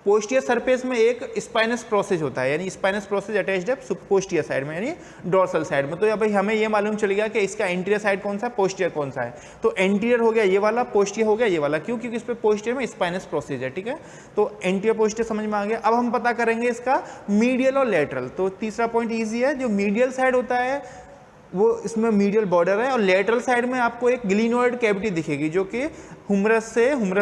पोस्टीरियर सरफेस में एक स्पाइनस प्रोसेस होता है, यानी स्पाइनस प्रोसेस अटैच्ड है पोस्टीरियर साइड में यानी डोर्सल साइड में। तो भाई हमें ये मालूम चल गया कि इसका एंटीरियर साइड कौन सा है, पोस्टीरियर कौन सा है। तो एंटीरियर हो गया ये वाला, पोस्टीरियर हो गया ये वाला, क्यों? क्योंकि इस पे पोस्टीरियर में स्पाइनस प्रोसेस है, ठीक है। तो एंटीरियर पोस्टीरियर समझ में आ गया। अब हम पता करेंगे इसका मीडियल और लेटरल। तो तीसरा पॉइंट ईजी है, जो मीडियल साइड होता है वो इसमें मीडियल बॉर्डर है, और लेटरल साइड में आपको एक ग्लिनोइड कैविटी दिखेगी जो कि हुमरस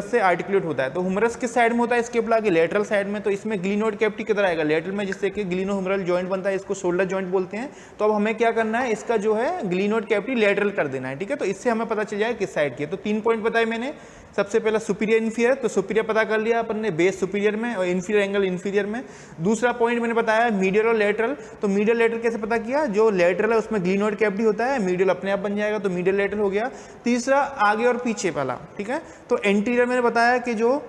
से आर्टिकुलेट होता है। तो हुमरस किस साइड में होता है, स्केपुला की लेटरल साइड में। तो इसमें ग्लिनोइड कैविटी किधर आएगा, लेटरल में, जिससे कि ग्लिनो हुमरल जॉइंट बनता है, इसको शोल्डर जॉइंट बोलते हैं। तो अब हमें क्या करना है, इसका जो है ग्लिनोइड कैविटी लेटरल कर देना है, ठीक है। तो इससे हमें पता चल जाए किस साइड की है। तो 3 पॉइंट बताए मैंने। सबसे पहला सुपीरियर इन्फीरियर, तो सुपीरियर पता कर लिया अपन ने, बेस सुपीरियर में और इन्फीरियर एंगल इन्फीरियर में। दूसरा पॉइंट मैंने बताया मीडियल और लेटरल। तो मीडियल लेटरल कैसे पता किया, जो लेटरल है उसमें ग्लिनोइड कैविटी होता है, मीडियल अपने आप बन जाएगा, तो मीडियल लेटरल हो गया। तीसरा आगे और पीछे वाला, ठीक है। तो एंटीरियर मैंने बताया कि जो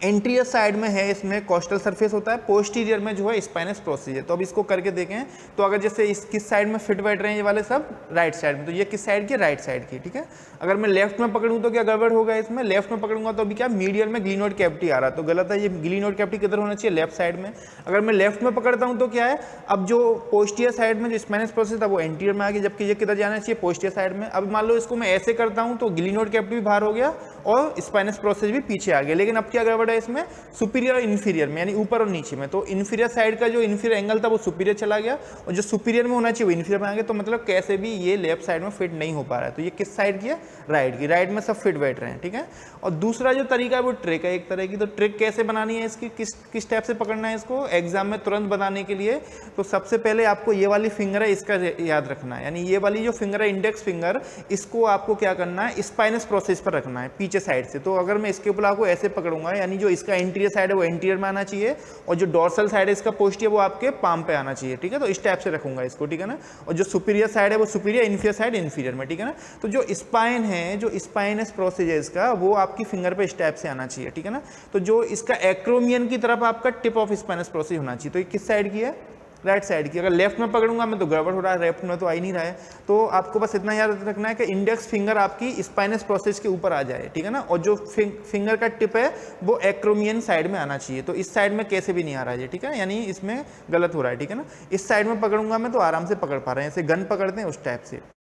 एंटीरियर साइड में है इसमें कोस्टल सरफेस होता है, पोस्टीरियर में जो है स्पाइनस प्रोसेस है। तो अब इसको करके देखें तो अगर जैसे इस किस साइड में फिट बैठ रहे हैं ये वाले सब, राइट साइड में, तो ये किस साइड की, राइट साइड की, ठीक है। अगर मैं लेफ्ट में पकड़ूं तो क्या गड़बड़ होगा इसमें, लेफ्ट में पकड़ूंगा तो अभी क्या मीडियल में ग्लिनोइड कैविटी आ रहा है, तो गलत है, ये ग्लिनोइड कैविटी किधर होना चाहिए, लेफ्ट साइड में। अगर मैं लेफ्ट में पकड़ता हूं तो क्या है, अब जो पोस्टीरियर साइड में जो स्पाइनस प्रोसेस था वो एंटीरियर में आ गया, जबकि ये किधर जाना चाहिए, पोस्टीरियर साइड में। अब मान लो इसको मैं ऐसे करता हूं तो ग्लिनोइड कैविटी भी बाहर हो गया और स्पाइनस प्रोसेस भी पीछे आ गया, लेकिन अब क्या गड़बड़ है इसमें, सुपीरियर और इन्फीरियर में, यानी ऊपर और नीचे में। तो इन्फीरियर साइड का जो इन्फीरियर एंगल था वो सुपीरियर चला गया और जो सुपीरियर में होना चाहिए वो इन्फीरियर में आ गया, तो मतलब कैसे भी ये लेफ्ट साइड में फिट नहीं हो पा रहा है। तो ये किस साइड की है, राइट की, राइट में सब फिट बैठ रहे हैं, ठीक है। और दूसरा जो तरीका है वो ट्रिक है एक तरह की। तो ट्रिक कैसे बनानी है इसकी, किस टाइप से पकड़ना है इसको एग्जाम में तुरंत बनाने के लिए। तो सबसे पहले आपको ये वाली फिंगर है इसका याद रखना है, यानी ये वाली जो फिंगर है इंडेक्स फिंगर, इसको आपको क्या करना है, स्पाइनस प्रोसेस पर रखना है पीछे साइड से। तो अगर मैं इसके ऊपर को ऐसे पकड़ूंगा, यानी जो इसका इंटीरियर साइड है वो इंटीरियर में आना चाहिए और जो डोर्सल साइड है इसका पोस्टीरियर वो आपके पाम पे आना चाहिए, ठीक है। तो इस टाइप से रखूंगा इसको, ठीक है ना। और जो सुपीरियर साइड है वो सुपीरियर, इन्फीरियर साइड इन्फीरियर में, ठीक है ना। तो जो स्पाइन है, जो स्पाइनस प्रोसेस है इसका, वो आपकी फिंगर पे इस टाइप से आना चाहिए, ठीक है ना। तो जो इसका एक्रोमियन की तरफ आपका टिप ऑफ स्पाइनस प्रोसेस होना चाहिए। तो ये किस साइड की है, राइट साइड की। अगर लेफ्ट में पकड़ूंगा मैं तो गड़बड़ हो रहा है, लेफ्ट में तो आ ही नहीं रहा है। तो आपको बस इतना याद रखना है कि इंडेक्स फिंगर आपकी स्पाइनस प्रोसेस के ऊपर आ जाए, ठीक है ना। और जो फिंगर का टिप है वो एक्रोमियन साइड में आना चाहिए। तो इस साइड में कैसे भी नहीं आ रहा है, ठीक है, यानी इसमें गलत हो रहा है, ठीक है ना। इस साइड में पकड़ूंगा मैं तो आराम से पकड़ पा रहे हैं, ऐसे गन पकड़ते हैं उस टाइप से।